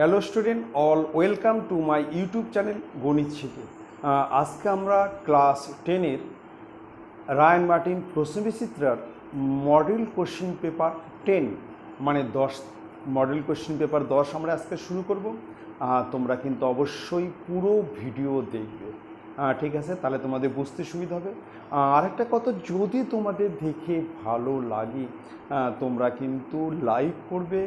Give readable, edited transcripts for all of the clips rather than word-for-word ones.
Hello student all welcome to my YouTube channel গণিত শিখে। আজকে আমরা ক্লাস 10-এর রায়ান মার্টিন প্রশ্নবিচিত্রার মডেল কোশ্চেন পেপার 10 মানে 10 মডেল কোশ্চেন পেপার 10 আমরা আজকে শুরু করব। তোমরা কিন্তু অবশ্যই পুরো ভিডিও দেখবে, ঠিক আছে? তাহলে তোমাদের বুঝতে সুবিধা হবে। আরেকটা কথা, যদি তোমাদের দেখে ভালো লাগে তোমরা কিন্তু লাইক করবে,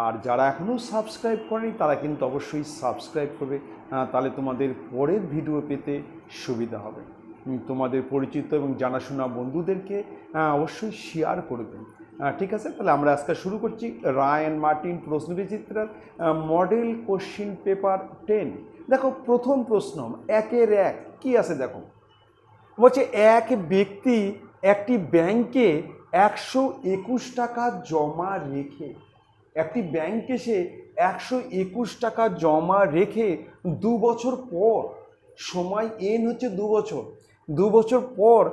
আর যারা এখনও সাবস্ক্রাইব করেনি তারা কিন্তু অবশ্যই সাবস্ক্রাইব করবে, তাহলে তোমাদের পরের ভিডিও পেতে সুবিধা হবে। তোমাদের পরিচিত এবং জানাশোনা বন্ধুদেরকে অবশ্যই শেয়ার করবেন, ঠিক আছে? তাহলে আমরা আজকে শুরু করছি রায়ান মার্টিন প্রশ্নবিচিত্রার মডেল কোশ্চিন পেপার 10। দেখো প্রথম প্রশ্ন 1-এর 1 কি আছে দেখো, বলছে এক ব্যক্তি একটি ব্যাংকে 121 টাকা জমা রেখে, একটি ব্যাংকে সে 121 টাকা জমা রেখে 2 বছর পর, সময় এন হচ্ছে 2 বছর, 2 বছর পর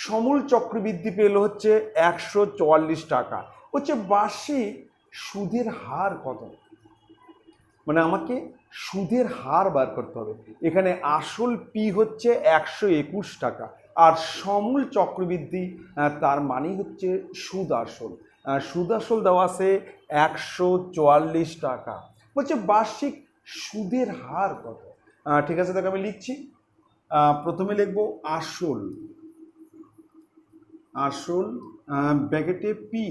সমূল চক্রবৃদ্ধি পেল হচ্ছে 144 টাকা। হচ্ছে বার্ষিক সুদের হার কত? মানে আমাকে সুদের হার বার করতে হবে। এখানে আসল পি হচ্ছে 121 টাকা, আর সমূল চক্রবৃদ্ধি তার মানে হচ্ছে সুদ আসল। সুদ আসল দেওয়া আছে 144 টাকা। বলছে বার্ষিক সুদের হার কত? ঠিক আছে, দেখো আমি লিখছি। প্রথমে লিখবো আসল, আসল ব্র্যাকেটে পি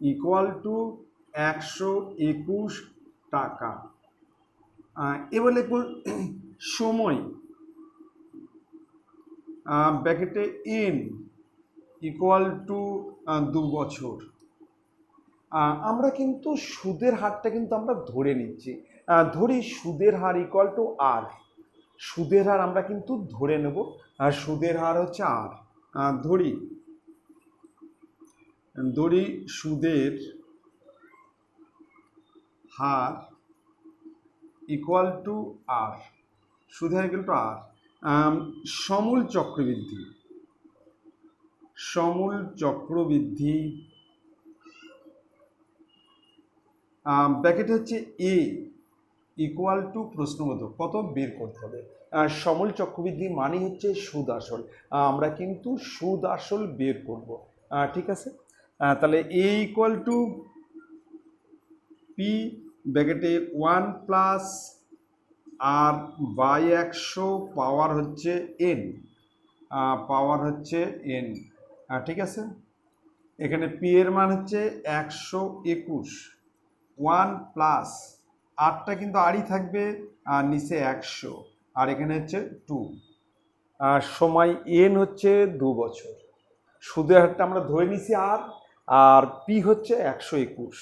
ইকুয়াল টু 121 টাকা। এবার লিখব সময় ব্র্যাকেটে এন ইকুয়াল টু 2 বছর। আমরা কিন্তু সুদের হারটা কিন্তু আমরা ধরে নিচ্ছি, ধরি সুদের হার ইকুয়াল টু আর। সুদের হার আমরা কিন্তু ধরে নেব, সুদের হার হচ্ছে আর। ধরি সুদের হার ইকুয়াল টু আর, সুদের হার ইকুয়াল টু আর। সমূল চক্রবৃদ্ধি, সমূল চক্রবৃদ্ধি ব্র্যাকেট হচ্ছে এ ইকুয়াল টু প্রশ্নবোধক কত বের করতে হবে। সমূল চক্রবৃদ্ধি মানে হচ্ছে সুদ আসল, আমরা কিন্তু সুদ আসল বের করব, ঠিক আছে? তাহলে এ ইকুয়াল টু পি ব্র্যাকেটে 1 প্লাস আর বাই 100 পাওয়ার হচ্ছে এন, পাওয়ার হচ্ছে এন, ঠিক আছে? এখানে পি এর মান হচ্ছে 121, 1 প্লাস আরটা কিন্তু আরই থাকবে, আর নিচে 100, আর এখানে হচ্ছে 2, সময় এন হচ্ছে 2 বছর। সুদের হারটা আমরা ধরে নিছি আর পি হচ্ছে 121।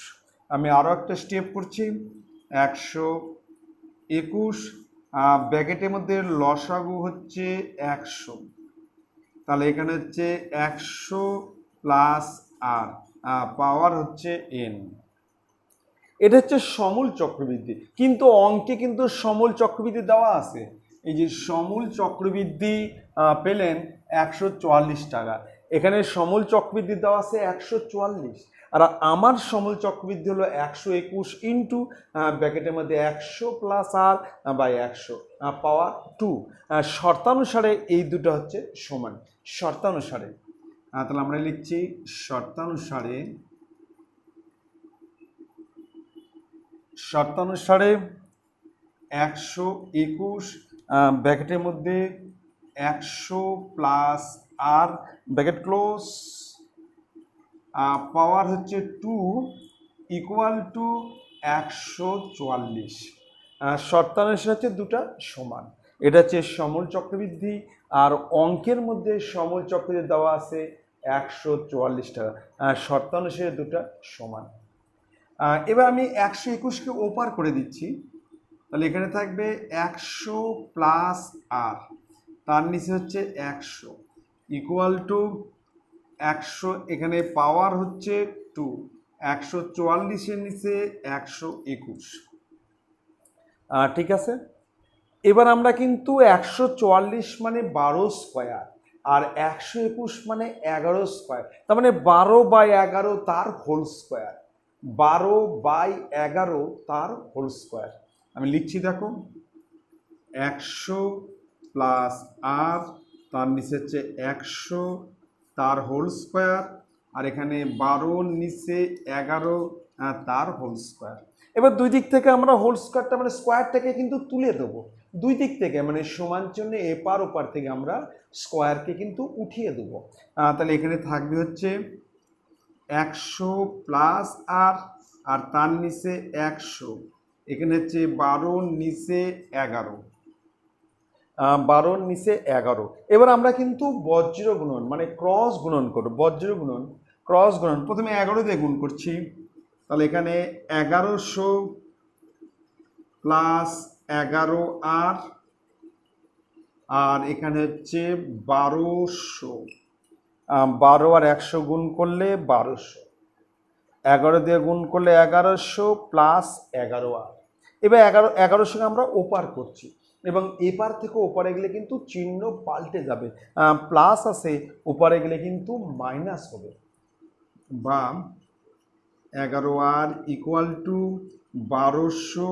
আমি আরও একটা স্টেপ করছি, 121 ব্র্যাকেটের মধ্যে লসাগু হচ্ছে 100, তাহলে এখানে হচ্ছে 100 প্লাস আর পাওয়ার হচ্ছে এন। এটা হচ্ছে সমূল চক্রবৃদ্ধি, কিন্তু অঙ্কে কিন্তু সমূল চক্রবৃদ্ধি দেওয়া আছে। এই যে সমূল চক্রবৃদ্ধি পেলেন 144 টাকা, এখানে সমূল চক্রবৃদ্ধি দেওয়া আছে 144, আর আমার সমূল চক্রবৃদ্ধি হলো 121 ইন্টু ব্র্যাকেটের মধ্যে 100 প্লাস আর বাই 100 পাওয়ার 2। শর্তানুসারে এই দুটো হচ্ছে সমান, শর্তানুসারে। তাহলে আমরা লিখছি শর্তানুসারে, শর্তানুসারে 121 ব্র্যাকেটের মধ্যে 100 প্লাস আর ব্র্যাকেট ক্লোজ পাওয়ার হচ্ছে 2 ইকুয়াল টু 144। শর্তানুসারে হচ্ছে দুটা সমান, এটা হচ্ছে সমূল চক্রবৃদ্ধি, আর অঙ্কের মধ্যে সমূল চক্রবৃদ্ধি দেওয়া আছে 144 টাকা, শর্তানুসারে দুটা সমান। এবার আমি 121কে ওপার করে দিচ্ছি, তাহলে এখানে থাকবে 100 প্লাস আর, তার নিচে হচ্ছে 100 ইকুয়াল টু 100, এখানে পাওয়ার হচ্ছে 2, 144-এর নিচে 121, ঠিক আছে? এবার আমরা কিন্তু 144 মানে 12 স্কোয়ার, আর 121 মানে 11 স্কোয়ার, তার মানে 12/11 তার হোল স্কোয়ার। 12/11 তার হোল স্কোয়ার। আমি লিখছি দেখো, 100 প্লাস আর তার নিচে হচ্ছে 100 তার হোল স্কোয়ার, আর এখানে 12 নিচে 11 তার হোল স্কোয়ার। এবার দুই দিক থেকে আমরা হোল স্কোয়ারটা মানে স্কোয়ারটাকে কিন্তু তুলে দেবো দুই দিক থেকে, মানে সমান জন্য এপার ওপার থেকে আমরা স্কোয়ারকে কিন্তু উঠিয়ে দেবো। তাহলে এখানে থাকবে হচ্ছে 100 প্লাস আর, আর তার নিচে 100, এখানে হচ্ছে 12 নিচে 11, 12 নিচে 11। এবার আমরা কিন্তু বজ্র গুণন মানে ক্রস গুণন করব। বজ্র গুণন ক্রস গুণন, প্রথমে 11 দিয়ে গুণ করছি, তাহলে এখানে 1100 প্লাস 11 আর, আর এখানে হচ্ছে 1200, 12 আর 100 গুণ করলে 1200, 11 দিয়ে গুণ করলে 1100 প্লাস 11 আর। এবার 1100 আমরা ওপার করছি এবং এপার থেকে ওপারে গেলে কিন্তু চিহ্ন পাল্টে যাবে, প্লাস আছে, ওপারে গেলে কিন্তু মাইনাস হবে, বা 11 আর ইকুয়াল টু 1200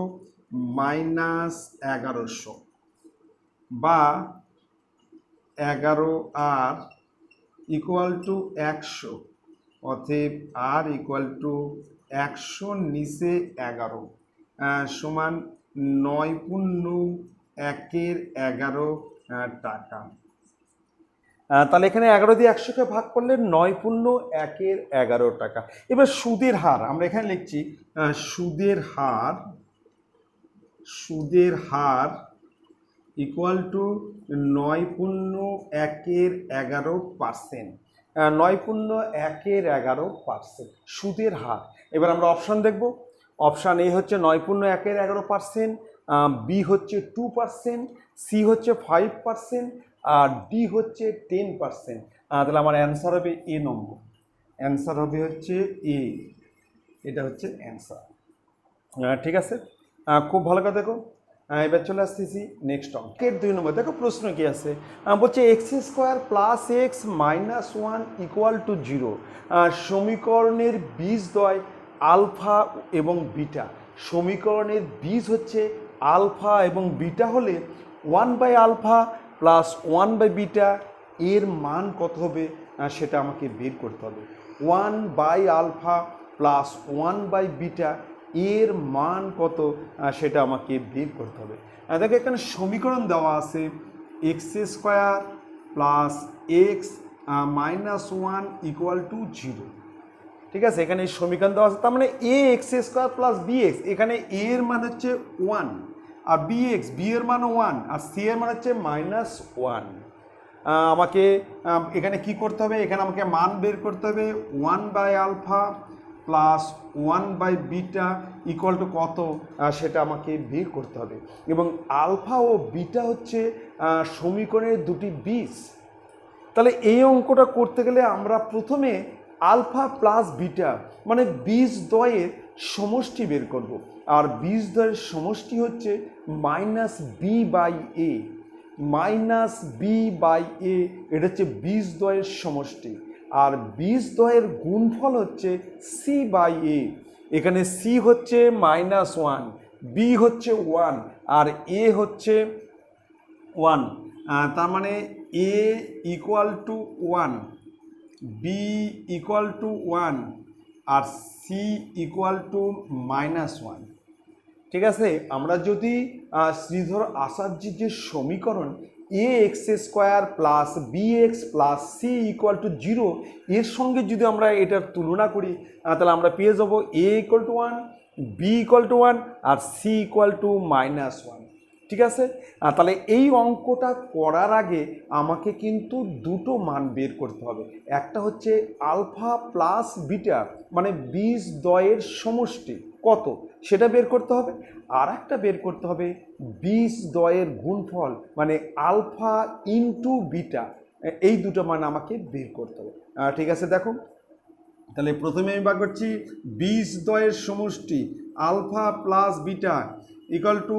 মাইনাস 1100, বা 11 আর ইকুয়াল টু 100, অতএব আর ইকুয়াল টু 100 নিচে 11 সমান 9×1=11 টাকা। তাহলে এখানে 11 দিয়ে 100কে ভাগ করলে 9×1=11 টাকা। এবার সুদের হার আমরা এখানে লিখছি, সুদের হার ইকুয়াল টু 9×1=11%, 9×1=11% সুদের হার। এবার আমরা অপশান দেখব। অপশান এ হচ্ছে 9×1=11%, বি হচ্ছে 2%, সি হচ্ছে 5%, আর ডি হচ্ছে 10%। তাহলে আমার অ্যান্সার হবে এ নম্বর, অ্যান্সার হবে হচ্ছে এ, এটা হচ্ছে অ্যান্সার। ঠিক আছে, খুব ভালো কথা। দেখো এবার চলে আসতেছি নেক্সট অঙ্কের 2 নম্বর। দেখো প্রশ্ন কি আছে, বলছে x² plus x minus 1 equal to 0 সমীকরণের বীজদ্বয় আলফা এবং বিটা। সমীকরণের বীজ হচ্ছে আলফা এবং বিটা হলে 1/α প্লাস 1/β এর মান কত হবে সেটা আমাকে বের করতে হবে। 1/α প্লাস 1/β এর মান কত সেটা আমাকে বের করতে হবে। দেখো এখানে সমীকরণ দেওয়া আছে x² plus x minus 1 equal to 0। ঠিক আছে, এখানে এই সমীকরণ দেওয়া আছে, তার মানে ax² প্লাস bx, এখানে a এর মান হচ্ছে 1 আর bx, b এর মান 1 আর c এর মান হচ্ছে -1। আমাকে এখানে কি করতে হবে, এখানে আমাকে মান বের করতে হবে 1/α প্লাস 1/β ইকুয়াল টু কত সেটা আমাকে বের করতে হবে। এবং আলফা ও বিটা হচ্ছে সমীকরণের দুটি বীজ। তাহলে এই অঙ্কটা করতে গেলে আমরা প্রথমে আলফা প্লাস বিটা মানে বীজদ্বয়ের সমষ্টি বের করব, আর বীজদ্বয়ের সমষ্টি হচ্ছে -b/a, -b/a, এটা হচ্ছে বীজদ্বয়ের সমষ্টি। আর বীজদ্বয়ের গুণফল হচ্ছে c/a, এখানে c হচ্ছে -1, b হচ্ছে 1 আর a হচ্ছে 1, তার মানে a equal to 1, b equal to 1 আর c ইকুয়াল টু -1। ঠিক আছে, আমরা যদি শ্রীধর আচার্যের যে সমীকরণ ax² plus bx plus c equal to 0 এর সঙ্গে যদি আমরা এটার তুলনা করি তাহলে আমরা পেয়ে যাবো a equal to 1, b equal to 1 আর c ইকুয়াল টু -1। ঠিক আছে, তাহলে এই অঙ্কটা করার আগে আমাকে কিন্তু দুটো মান বের করতে হবে। একটা হচ্ছে আলফা প্লাস বিটা মানে বীজদ্বয়ের সমষ্টি কত সেটা বের করতে হবে, আর একটা বের করতে হবে বীজদ্বয়ের গুণফল মানে আলফা ইন্টু বিটা, এই দুটো মান আমাকে বের করতে হবে। ঠিক আছে, দেখো তাহলে প্রথমে আমি বার করছি বীজদ্বয়ের সমষ্টি alpha plus beta equal to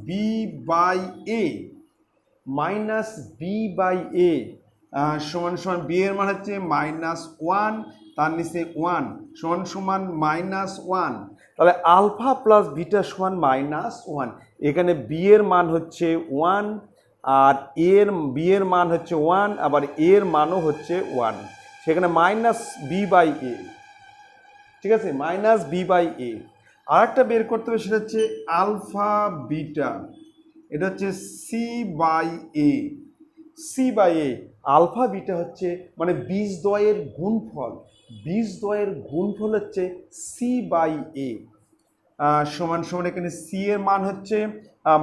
-b/a, -b/a সমান সমান b এর মান হচ্ছে -1, তার নিচে 1 সমান সমান -1, তাহলে আলফা প্লাস বিটা সমান -1। এখানে বি এর মান হচ্ছে 1 আর বি এর মান হচ্ছে 1, আবার এর মানও হচ্ছে 1, সেখানে -b/a, ঠিক আছে, -b/a। আর একটা বের করতে হবে, সেটা হচ্ছে আলফা বিটা, এটা হচ্ছে c/a। c/a আলফা বিটা হচ্ছে মানে বীজদ্বয়ের গুণফল, বীজদ্বয়ের গুণফল হচ্ছে c/a। সমান সমান এখানে সি এর মান হচ্ছে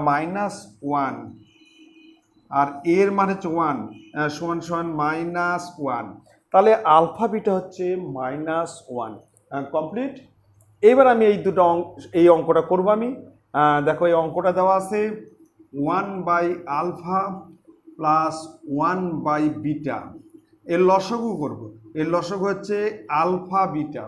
-1 আর এর মান হচ্ছে 1, সমান সমান -1, তাহলে আলফা বিটা হচ্ছে -1। কমপ্লিট। এবার আমি এই অঙ্কটা করব। আমি দেখো এই অঙ্কটা দেওয়া আছে 1/α প্লাস 1/β, এর লসাগু করব। এর লসাগু হচ্ছে আলফা বিটা,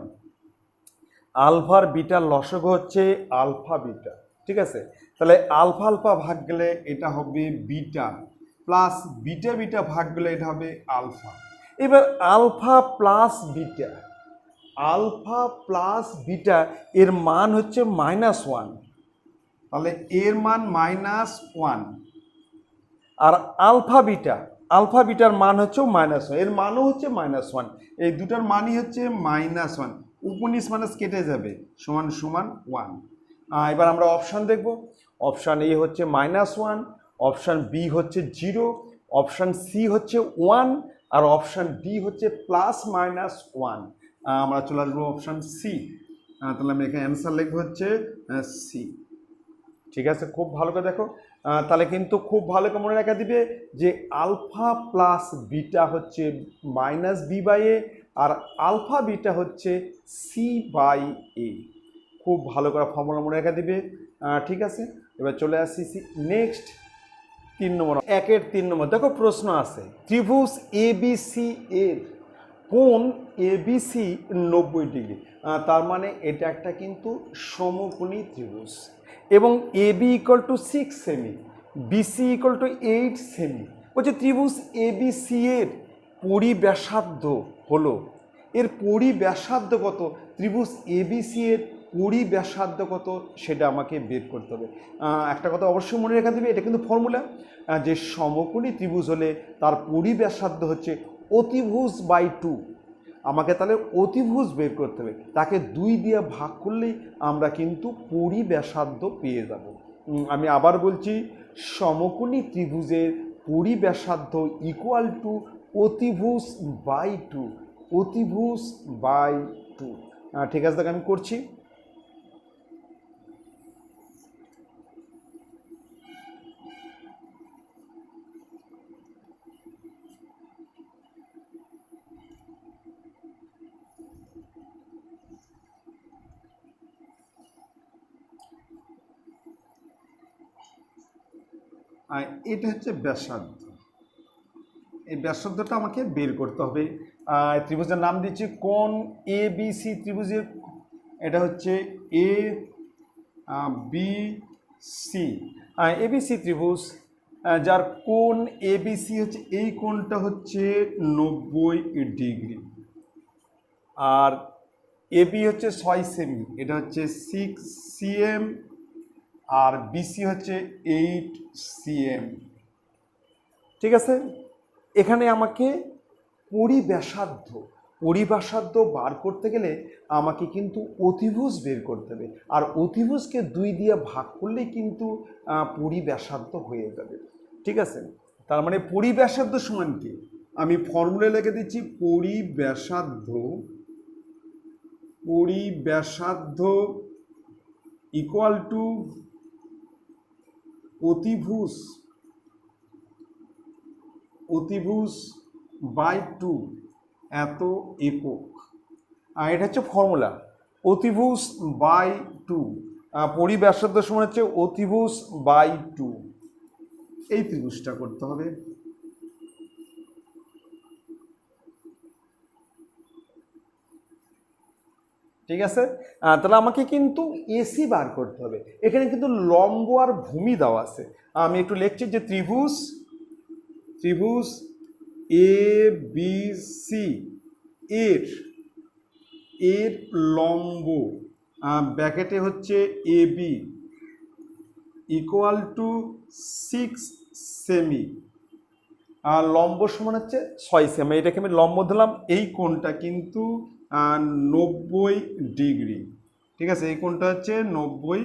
আলফার বিটার লসাগু হচ্ছে আলফা বিটা, ঠিক আছে। তাহলে আলফা আলফা ভাগ গেলে এটা হবে বিটা, প্লাস বিটা বিটা ভাগ গেলে এটা হবে আলফা। এবার alpha plus beta, alpha plus beta এর মান হচ্ছে -1, তাহলে এর মান -1 আর আলফা বিটার মান হচ্ছে -1, এর মানও হচ্ছে -1, এই দুটার মানই হচ্ছে -1, 19 মাইনাস কেটে যাবে, সমান সমান 1। এবার আমরা অপশান দেখব। অপশান এ হচ্ছে -1, অপশান বি হচ্ছে 0, অপশান সি হচ্ছে 1 আর অপশান ডি হচ্ছে +-1। আমরা চলে আসবো অপশান সি। তাহলে আমি এখানে অ্যান্সার লিখবো হচ্ছে সি, ঠিক আছে। খুব ভালো করে দেখো, তাহলে কিন্তু খুব ভালো করে মনে রাখা দিবে যে আলফা প্লাস বিটা হচ্ছে -b/a আর আলফা বিটা হচ্ছে c/a। খুব ভালো করে ফর্মুলা মনে রাখা দিবে, ঠিক আছে। এবার চলে আসছি নেক্সট 3 নম্বর। 1-এর 3 নম্বর দেখো প্রশ্ন আছে, ত্রিভুজ ABC এর কোণ ABC 90 ডিগ্রি, তার মানে এটা একটা কিন্তু সমকোণী ত্রিভুজ এবং AB = 6 সেমি, BC = 8 সেমি। বলছে ত্রিভুজ ABC এর পরিব্যাসার্ধ হলো, এর পরিব্যাসার্ধ কত, ত্রিভুজ ABC এর পরিব্যাসার্ধ কত সেটা আমাকে বের করতে হবে। একটা কথা অবশ্যই মনে রাখা দেবে, এটা কিন্তু ফর্মুলা যে সমকোণী ত্রিভুজ হলে তার পরিব্যাসার্ধ হচ্ছে অতিভুজ/2। আমাকে তাহলে অতিভুজ বের করতে হবে, তাকে 2 দিয়ে ভাগ করলেই আমরা কিন্তু পরিব্যাসার্ধ পেয়ে যাব। আমি আবার বলছি, সমকোণী ত্রিভুজের পরিব্যাসার্ধ = অতিভুজ/2, অতিভুজ/2। ঠিক আছে, তাকে আমি করছি। এটা হচ্ছে ব্যাসার্ধ, এই ব্যাসার্ধটা আমাকে বের করতে হবে। ত্রিভুজের নাম দিচ্ছি কোণ ABC ত্রিভুজের, এটা হচ্ছে ABC, ABC ত্রিভুজ যার কোণ ABC হচ্ছে, এই কোণটা হচ্ছে 90 ডিগ্রি আর AB হচ্ছে 6 সেমি, এটা হচ্ছে 6 cm আর BC হচ্ছে 8 cm, ঠিক আছে। এখানে আমাকে পরিব্যাসার্ধ বার করতে গেলে আমাকে কিন্তু অতিভুজ বের করতে হবে, আর অতিভুজকে 2 দিয়ে ভাগ করলেই কিন্তু পরিব্যাসার্ধ হয়ে যাবে, ঠিক আছে। তার মানে পরিব্যাসার্ধ সমান কি, আমি ফর্মুলা লিখে দিচ্ছি, পরিব্যাসার্ধ = অতিভুজ/2 এত একক। এটা হচ্ছে ফর্মুলা, অতিভুজ/2, পরিব্যাসার্ধ সমান হচ্ছে অতিভুজ/2। এই ত্রিভুজটা করতে হবে। ঠিক আছে, তাহলে আমাকে কিন্তু এসি বার করতে হবে। এখানে কিন্তু লম্ব আর ভূমি দেওয়া আছে, আমি একটু লিখছি যে ত্রিভুজ ABC এর এর লম্ব ব্র্যাকেটে হচ্ছে এ বি ইকুয়াল টু 6 সেমি, আর লম্ব সমান হচ্ছে 6 সেমি। এটাকে আমি লম্ব দিলাম। এই কোণটা কিন্তু 90 ডিগ্রি, ঠিক আছে? এই কোণটা হচ্ছে 90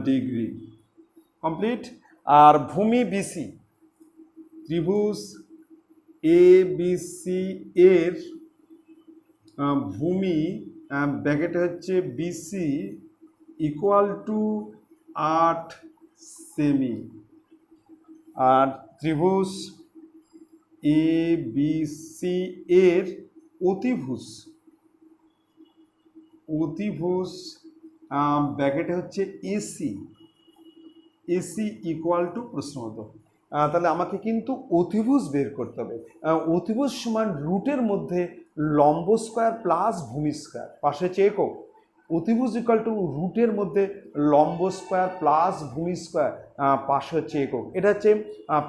ডিগ্রি, কমপ্লিট। আর ভূমি বিসি, ত্রিভুজ এ বি সি এর ভূমি ব্র্যাকেটে হচ্ছে বিসি ইকুয়াল টু 8 সেমি, আর ত্রিভুজ এ বি সি এর অতিভুজ ব্র্যাকেটে হচ্ছে এসি ইকুয়াল টু প্রশ্নবোধ। তাহলে আমাকে কিন্তু অতিভুজ বের করতে হবে। অতিভুজ সমান রুটের মধ্যে লম্ব স্কোয়ার প্লাস ভূমি স্কোয়ার, পাশে হচ্ছে একক। অতিভুজ ইকুয়াল টু রুটের মধ্যে লম্ব স্কোয়ার প্লাস ভূমি স্কোয়ার, পাশে হচ্ছে একক। এটা হচ্ছে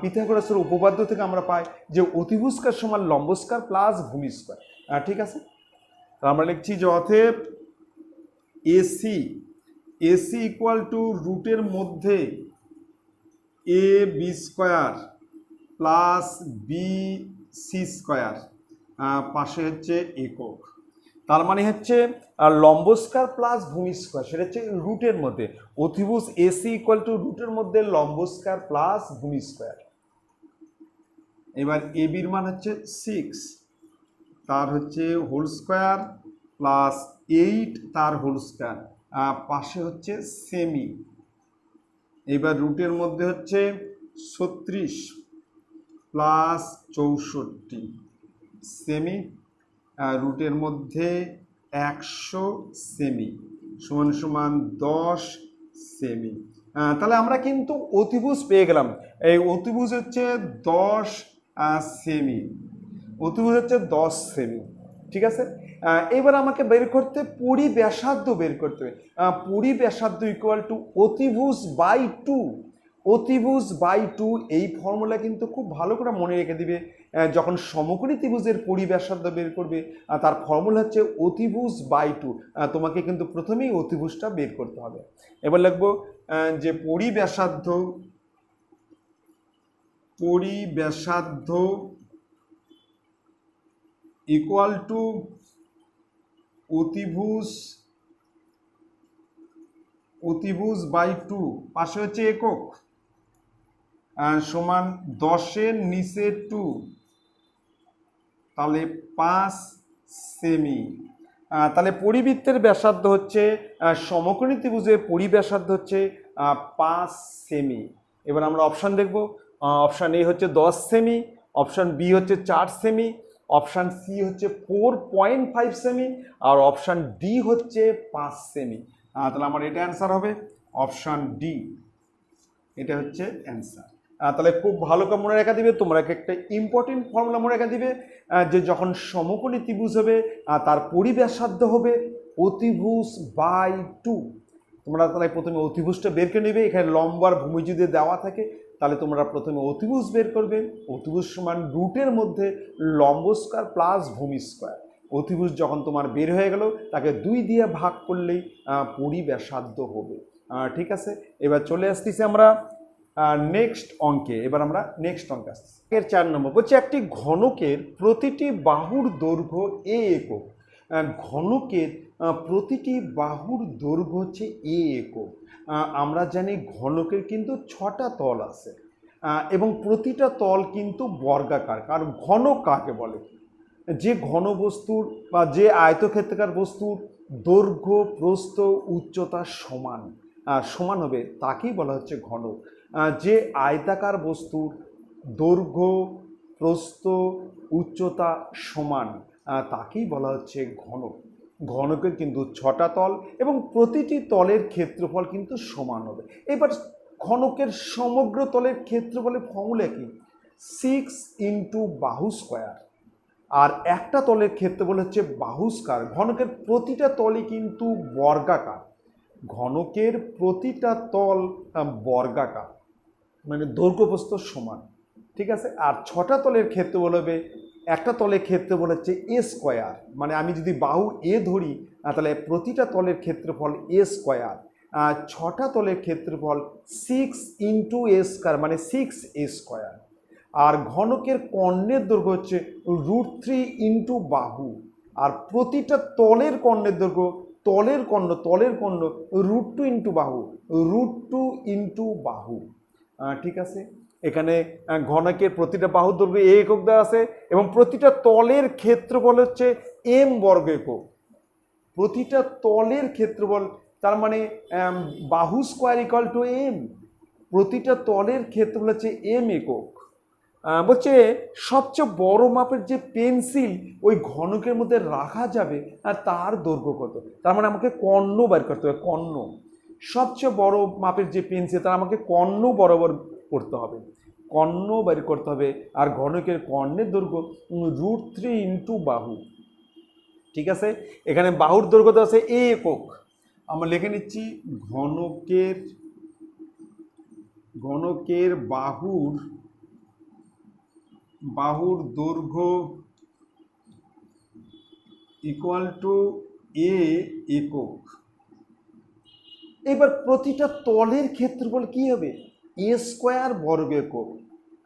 পিথাগোরাসের উপপাদ্য থেকে আমরা পাই যে অতিভুজ স্কোয়ার সমান লম্ব স্কোয়ার প্লাস ভূমি স্কোয়ার, ঠিক আছে? আমরা লিখছি যে অতএব এসি ইকুয়াল টু রুটের মধ্যে A B square plus B C square, পাশে হচ্ছে একক। তার মানে হচ্ছে লম্ব স্কোয়ার প্লাস ভূমি স্কোয়ার, সেটা হচ্ছে রুটের মধ্যে। অতিভুজ এসি ইকুয়াল টু রুটের মধ্যে লম্ব স্কোয়ার প্লাস ভূমি স্কোয়ার। এবার এ বির মান হচ্ছে 6, তার হচ্ছে হোল স্কোয়ার প্লাস 8 তার হোল স্কোয়ার, পাশে হচ্ছে সেমি। এবার রুটের মধ্যে হচ্ছে 36 প্লাস 64 সেমি, রুটের মধ্যে 100 সেমি সমান সমান 10 সেমি। তাহলে আমরা কিন্তু অতিভুজ পেয়ে গেলাম। এই অতিভুজ হচ্ছে 10 সেমি, অতিভুজ হচ্ছে 10 সেমি, ঠিক আছে? এবার আমাকে বের করতে পরিব্যাসার্ধ বের করতে হবে। পরিব্যাসার্ধ ইকুয়াল টু অতিভুজ বাই 2, অতিভুজ বাই 2। এই ফর্মুলা কিন্তু খুব ভালো করে মনে রেখে দিবে। যখন সমকোণী ত্রিভুজের পরিব্যাসার্ধ বের করবে তার ফর্মুলা হচ্ছে অতিভুজ বাই 2। তোমাকে কিন্তু প্রথমেই অতিভুজটা বের করতে হবে। এবার লিখবো যে পরিব্যাসার্ধ ইকুয়াল টু অতিভুজ বাই 2, পাশে হচ্ছে একক, সমান 10-এর নিচে 2, তাহলে 5 সেমি। তাহলে পরিবৃত্তের ব্যাসার্ধ হচ্ছে সমকোণী ত্রিভুজের পরিব্যাসার্ধ হচ্ছে 5 সেমি। এবার আমরা অপশান দেখব। অপশান এ হচ্ছে 10 সেমি, অপশান বি হচ্ছে 4 সেমি, অপশান সি হচ্ছে 4.5 সেমি, আর অপশান ডি হচ্ছে 5 সেমি। তাহলে আমার এটা অ্যান্সার হবে অপশান ডি, এটা হচ্ছে অ্যান্সার। তাহলে খুব ভালো করে মনে রাখা দিবে, তোমরা একটা ইম্পর্টেন্ট ফর্মুলা মনে রাখা দিবে যে যখন সমকোণী ত্রিভুজ হবে তার পরিব্যাসার্ধ হবে অতিভুজ বাই 2। তোমরা তাহলে প্রথমে অতিভুজটা বের করে নেবে। এখানে লম্ব আর ভূমি যদি দেওয়া থাকে তাহলে তোমরা প্রথমে অতিভুজ বের করবে। অতিভুজ সমান রুটের মধ্যে লম্ব স্কোয়ার প্লাস ভূমি স্কোয়ার। অতিভুজ যখন তোমার বের হয়ে গেল তাকে 2 দিয়ে ভাগ করলেই পরিব্যাসার্ধ হবে, ঠিক আছে? এবার চলে আসতেছি আমরা নেক্সট অঙ্কে। এবার আমরা নেক্সট অঙ্কে আসতেছি। এর 4 নম্বর বলছে একটি ঘনকের প্রতিটি বাহুর দৈর্ঘ্য এ একক। ঘনকের প্রতিটি বাহুর দৈর্ঘ্য হচ্ছে এ একক। আমরা জানি ঘনকের কিন্তু 6টা তল আছে এবং প্রতিটা তল কিন্তু বর্গাকার। কারণ ঘনক কাকে বলে? যে ঘনবস্তুর বা যে আয়তক্ষেত্রাকার বস্তুর দৈর্ঘ্য প্রস্থ উচ্চতা সমান হবে তাকেই বলা হচ্ছে ঘনক। যে আয়তাকার বস্তুর দৈর্ঘ্য প্রস্থ উচ্চতা সমান তাকেই বলা হচ্ছে ঘনক। ঘনকের কিন্তু 6টা তল এবং প্রতিটি তলের ক্ষেত্রফল কিন্তু সমান হবে। এবার ঘনকের সমগ্র তলের ক্ষেত্রফলের ফর্মুলা কি? 6 ইন্টু বাহু স্কোয়ার। আর একটা তলের ক্ষেত্রফল হচ্ছে বাহু স্কোয়ার। ঘনকের প্রতিটা তলই কিন্তু বর্গাকার। ঘনকের প্রতিটা তল বর্গাকার, মানে দৈর্ঘ্য প্রস্থ সমান, ঠিক আছে? আর 6টা তলের ক্ষেত্রফল হবে, একটা তলের ক্ষেত্রফল হচ্ছে এ স্কোয়ার। মানে আমি যদি বাহু এ ধরি তাহলে প্রতিটা তলের ক্ষেত্রফল এ স্কোয়ার, 6টা তলের ক্ষেত্রফল 6 ইন্টু এ স্কোয়ার মানে 6a স্কোয়ার। আর ঘনকের কর্ণের দৈর্ঘ্য হচ্ছে √3 ইন্টু বাহু, আর প্রতিটা তলের কর্ণের দৈর্ঘ্য তলের কর্ণ √2 ইন্টু বাহু, √2 ইন্টু বাহু। ঠিক আছে, এখানে ঘনকের প্রতিটা বাহুর দৈর্ঘ্য এ একক দেওয়া আছে এবং প্রতিটা তলের ক্ষেত্রফল হচ্ছে m বর্গ একক। প্রতিটা তলের ক্ষেত্রফল তার মানে বাহু স্কোয়ার ইকুয়াল টু m, প্রতিটা তলের ক্ষেত্রফল হচ্ছে m একক। বলছে সবচেয়ে বড় মাপের যে পেন্সিল ওই ঘনকের মধ্যে রাখা যাবে আর তার দৈর্ঘ্য কত, তার মানে আমাকে কর্ণ বের করতে হবে। কর্ণ, সবচেয়ে বড় মাপের যে পেন্সিল তার আমাকে কর্ণ বরাবর করতে হবে, কর্ণ বের করতে হবে। আর ঘনকের কর্ণের দৈর্ঘ্য √3 ইন্টু বাহু। ঠিক আছে, এখানে বাহুর দৈর্ঘ্য তো আছে এ একক, আমরা লিখে নিচ্ছি ঘনকের বাহুর দৈর্ঘ্য ইকুয়াল টু এ একক। এবার প্রতিটা তলের ক্ষেত্রফল কি হবে, এ স্কোয়ার বর্গ একক,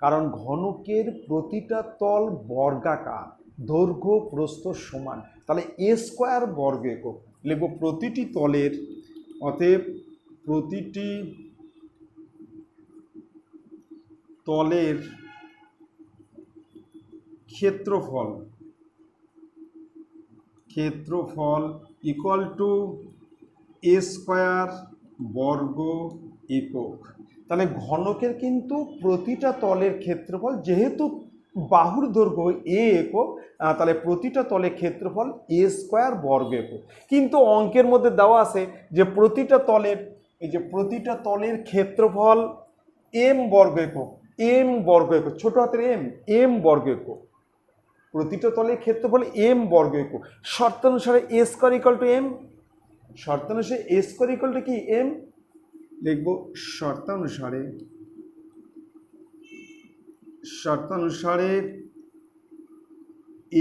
কারণ ঘনকের প্রতিটা তল বর্গাকার, দৈর্ঘ্য প্রস্থ সমান, তাহলে এ স্কোয়ার বর্গ একক। লিখব প্রতিটি তলের, অতএব প্রতিটি তলের ক্ষেত্রফল ইকুয়াল টু এ স্কোয়ার বর্গ একক। তাহলে ঘনকের কিন্তু প্রতিটা তলের ক্ষেত্রফল, যেহেতু বাহুর দৈর্ঘ্য এ একক, তাহলে প্রতিটা তলের ক্ষেত্রফল এ স্কোয়ার বর্গ একক। কিন্তু অঙ্কের মধ্যে দেওয়া আছে যে প্রতিটা তলের ক্ষেত্রফল m বর্গ একক, ছোট হাতের m বর্গ একক, প্রতিটা তলের ক্ষেত্রফল m বর্গ একক। শর্তানুসারে a square equal to m, শর্তানুসারে a square equal to কি m, লিখব শর্তানুসারে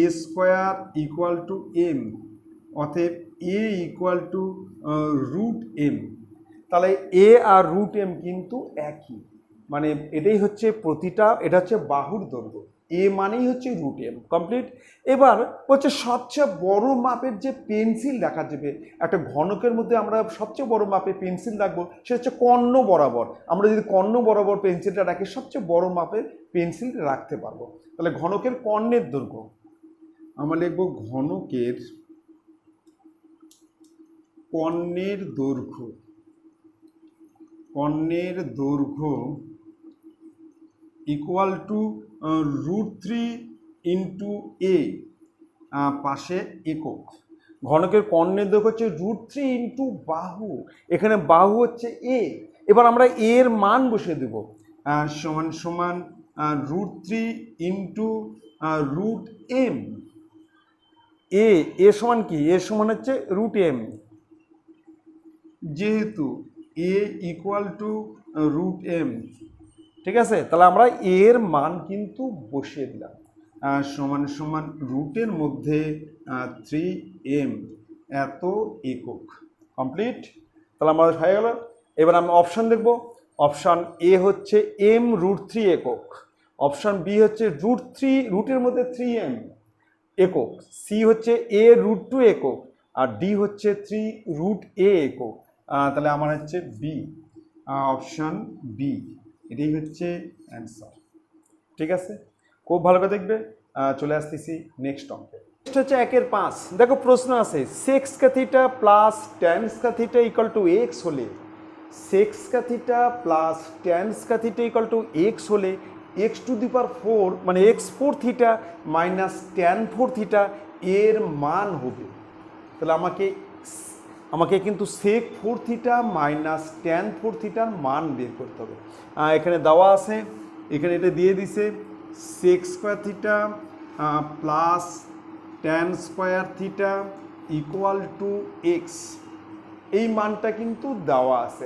a square equal to m, অতএব a ইকুয়াল টু √m। তাহলে a আর √m কিন্তু একই, মানে এটাই হচ্ছে এটা হচ্ছে বাহুর দৈর্ঘ্য, এ মানেই হচ্ছে √m। কমপ্লিট। এবার হচ্ছে সবচেয়ে বড় মাপের যে পেন্সিল রাখা যাবে, একটা ঘনকের মধ্যে আমরা সবচেয়ে বড় মাপের পেন্সিল রাখবো, সেটা হচ্ছে কর্ণ বরাবর। আমরা যদি কর্ণ বরাবর পেন্সিলটা রাখি, সবচেয়ে বড় মাপের পেন্সিল রাখতে পারবো। তাহলে ঘনকের কর্ণের দৈর্ঘ্য আমরা লিখবো ঘনকের কর্ণের দৈর্ঘ্য ইকুয়াল টু √3 ইন্টু এ, পাশে একক। ঘনকের কর্ণের দৈর্ঘ্য হচ্ছে √3 ইন্টু বাহু, এখানে বাহু হচ্ছে এ। এবার আমরা এর মান বসিয়ে দেব, সমান √3 ইন্টু √m। এ সমান কি, এ সমান হচ্ছে √m, যেহেতু এ ইকুয়াল টু √m। ঠিক আছে, তাহলে আমরা এর মান কিন্তু বসিয়ে দিলাম, সমান রুটের মধ্যে 3m এত একক। কমপ্লিট। তাহলে আমাদের হয়ে গেল। এবার আমরা অপশান দেখব। অপশান এ হচ্ছে m√3 একক, অপশান বি হচ্ছে রুটের মধ্যে 3m একক, সি হচ্ছে a√2 একক, আর ডি হচ্ছে 3√a একক। তাহলে আমার হচ্ছে বি, অপশান বি, এটাই হচ্ছে অ্যান্সার। ঠিক আছে, খুব ভালো করে দেখবে। চলে আসতেছি নেক্সট অঙ্কে। নেক্সট হচ্ছে 1/5। দেখো প্রশ্ন আছে sec θ plus tan θ equal to x হলে, sec θ plus tan θ equal to x হলে x⁴ মানে x4 θ মাইনাস tan 4 θ এর মান হবে। তাহলে আমাকে কিন্তু sec 4 θ মাইনাস tan 4 θ মান বের করতে হবে। এখানে দেওয়া আছে, এখানে এটা দিয়ে দিছে sec² θ plus tan² θ equal to x, এই মানটা কিন্তু দেওয়া আছে।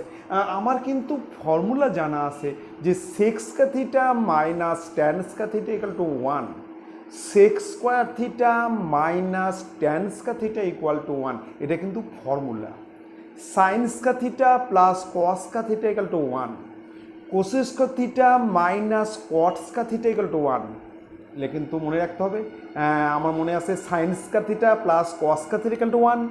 আমার কিন্তু ফর্মুলা জানা আছে যে sec² θ minus tan² θ equal to 1, sec square theta minus tan square theta equal to 1, এটা কিন্তু formula. Sine square theta plus cos square theta equal to 1, cosec square theta minus cot square theta equal to 1, এগুলো কিন্তু মনে রাখতে হবে। আমার মনে আছে sine square theta plus cos square theta equal to 1,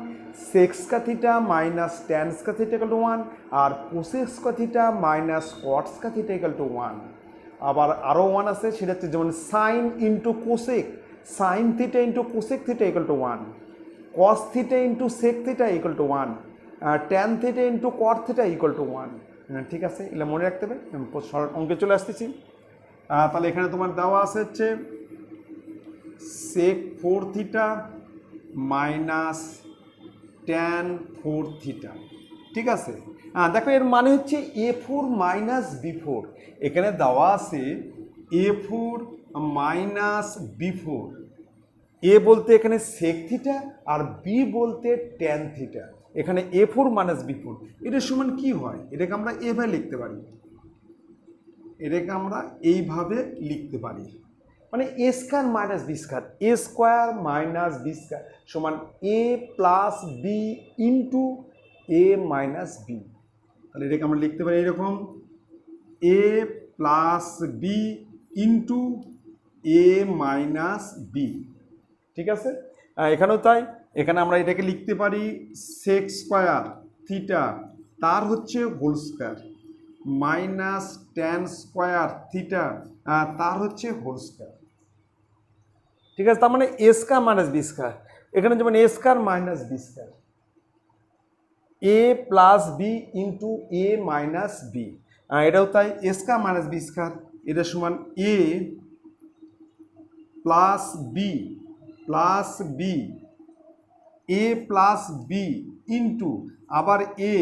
sec square theta minus tan square theta equal to 1, আর cosec square theta minus cot square theta equal to 1। আবার আরও 1 আছে, সেটা হচ্ছে যেমন sine into cosec, sine theta into cosec theta equal to 1, cos theta into sec theta equal to 1, tan theta into cot theta equal to 1। ঠিক আছে, এগুলো মনে রাখতে হবে। অঙ্কে চলে আসতেছি। তাহলে এখানে তোমার দেওয়া আছে হচ্ছে সেক 4 থিটা মাইনাস ট্যান 4 থিটা। ঠিক আছে, দেখো এর মানে হচ্ছে A4 মাইনাস B4। এখানে দেওয়া আছে A4 মাইনাস B4। এ বলতে এখানে সেক থিটা আর বি বলতে ট্যান থিটা। এখানে A4 মাইনাস B4 এটা সমান কি হয়? এটাকে আমরা এভাবে লিখতে পারি, এটাকে আমরা এইভাবে লিখতে পারি, মানে A square minus B square, A square minus B square সমান A plus B into A minus B. তাহলে এটাকে আমরা লিখতে পারি এরকম, এ plus B into A minus B. ঠিক আছে, এখানেও তাই। এখানে আমরা এটাকে লিখতে পারি সেক স্কোয়ার থিটা তার হচ্ছে whole square minus tan square theta তার হচ্ছে হোল স্কোয়ার। ঠিক আছে, তার মানে A square minus B square, এখানে যেমন A square minus B square, A plus B into A minus B. এটাও তাই, A square minus B square এটা সমান A plus B plus B, A plus B into আবার A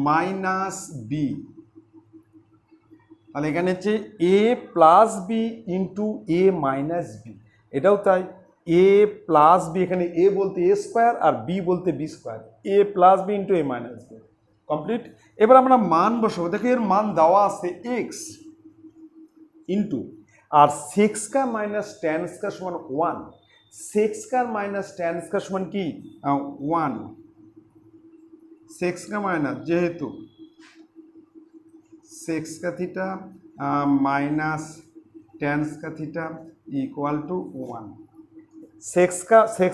minus B. তাহলে এখানে হচ্ছে A plus B into A minus B, এটাও তাই, এ প্লাস বি, এখানে এ বলতে এ স্কোয়ার আর বি বলতে B square, A plus B into A minus B. Complete. এবার আমরা মান বসাবো। দেখো এর মান দেওয়া আছে এক্স ইন্টু, আর sec square minus tan square সমান 1, sec square minus tan square সমান কি 1, সেক স্কোয়ার মাইনাস যেহেতু sec square theta minus tan square theta equal to 1, sec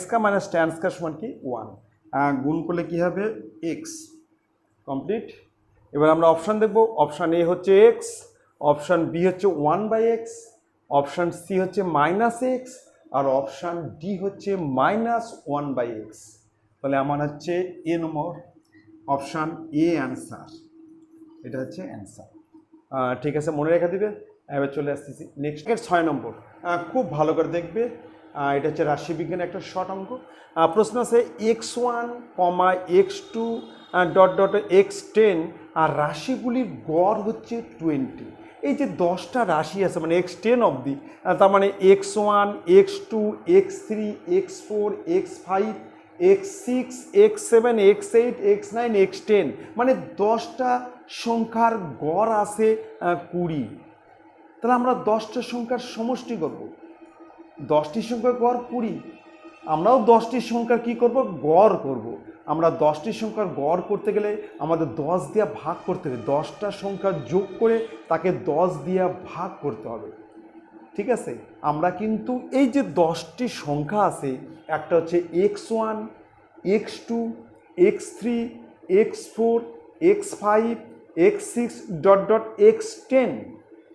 square minus tan square সমান কি 1, গুণ করলে কি হবে এক্স। কমপ্লিট। এবার আমরা অপশান দেখব। অপশান এ হচ্ছে এক্স, অপশান বি হচ্ছে 1/x, অপশান সি হচ্ছে মাইনাস এক্স, আর অপশান ডি হচ্ছে মাইনাস 1/x। তাহলে আমার হচ্ছে এ নম্বর অপশান এ অ্যান্সার, এটা হচ্ছে অ্যান্সার। ঠিক আছে, মনে রেখে দিবে। এবার চলে আসতেছি নেক্সট 6 নম্বর, খুব ভালো করে দেখবে। এটা হচ্ছে রাশিবিজ্ঞানের একটা শর্ট অঙ্ক। প্রশ্ন আছে x1, x2 dot dot x10 আর রাশিগুলির গড় হচ্ছে 20। এই যে 10টা রাশি আছে মানে x10 অবধি, তার মানে x1, x2, x3, x4, x5, x6, x7, x8, x9, x10, মানে 10টা সংখ্যার গড় আছে 20। তাহলে আমরা 10টা সংখ্যার সমষ্টি করব, 10টি সংখ্যার গড় 20, আমরাও 10টি সংখ্যার কি করব গড় করব। আমরা 10টি সংখ্যার গড় করতে গেলে আমাদের 10 দিয়ে ভাগ করতে হবে, 10টা সংখ্যা যোগ করে তাকে 10 দিয়ে ভাগ করতে হবে। ঠিক আছে, আমরা কিন্তু এই যে 10টি সংখ্যা আছে, একটা হচ্ছে x1, x2, x3, x4, x5, x6 dot dot x10,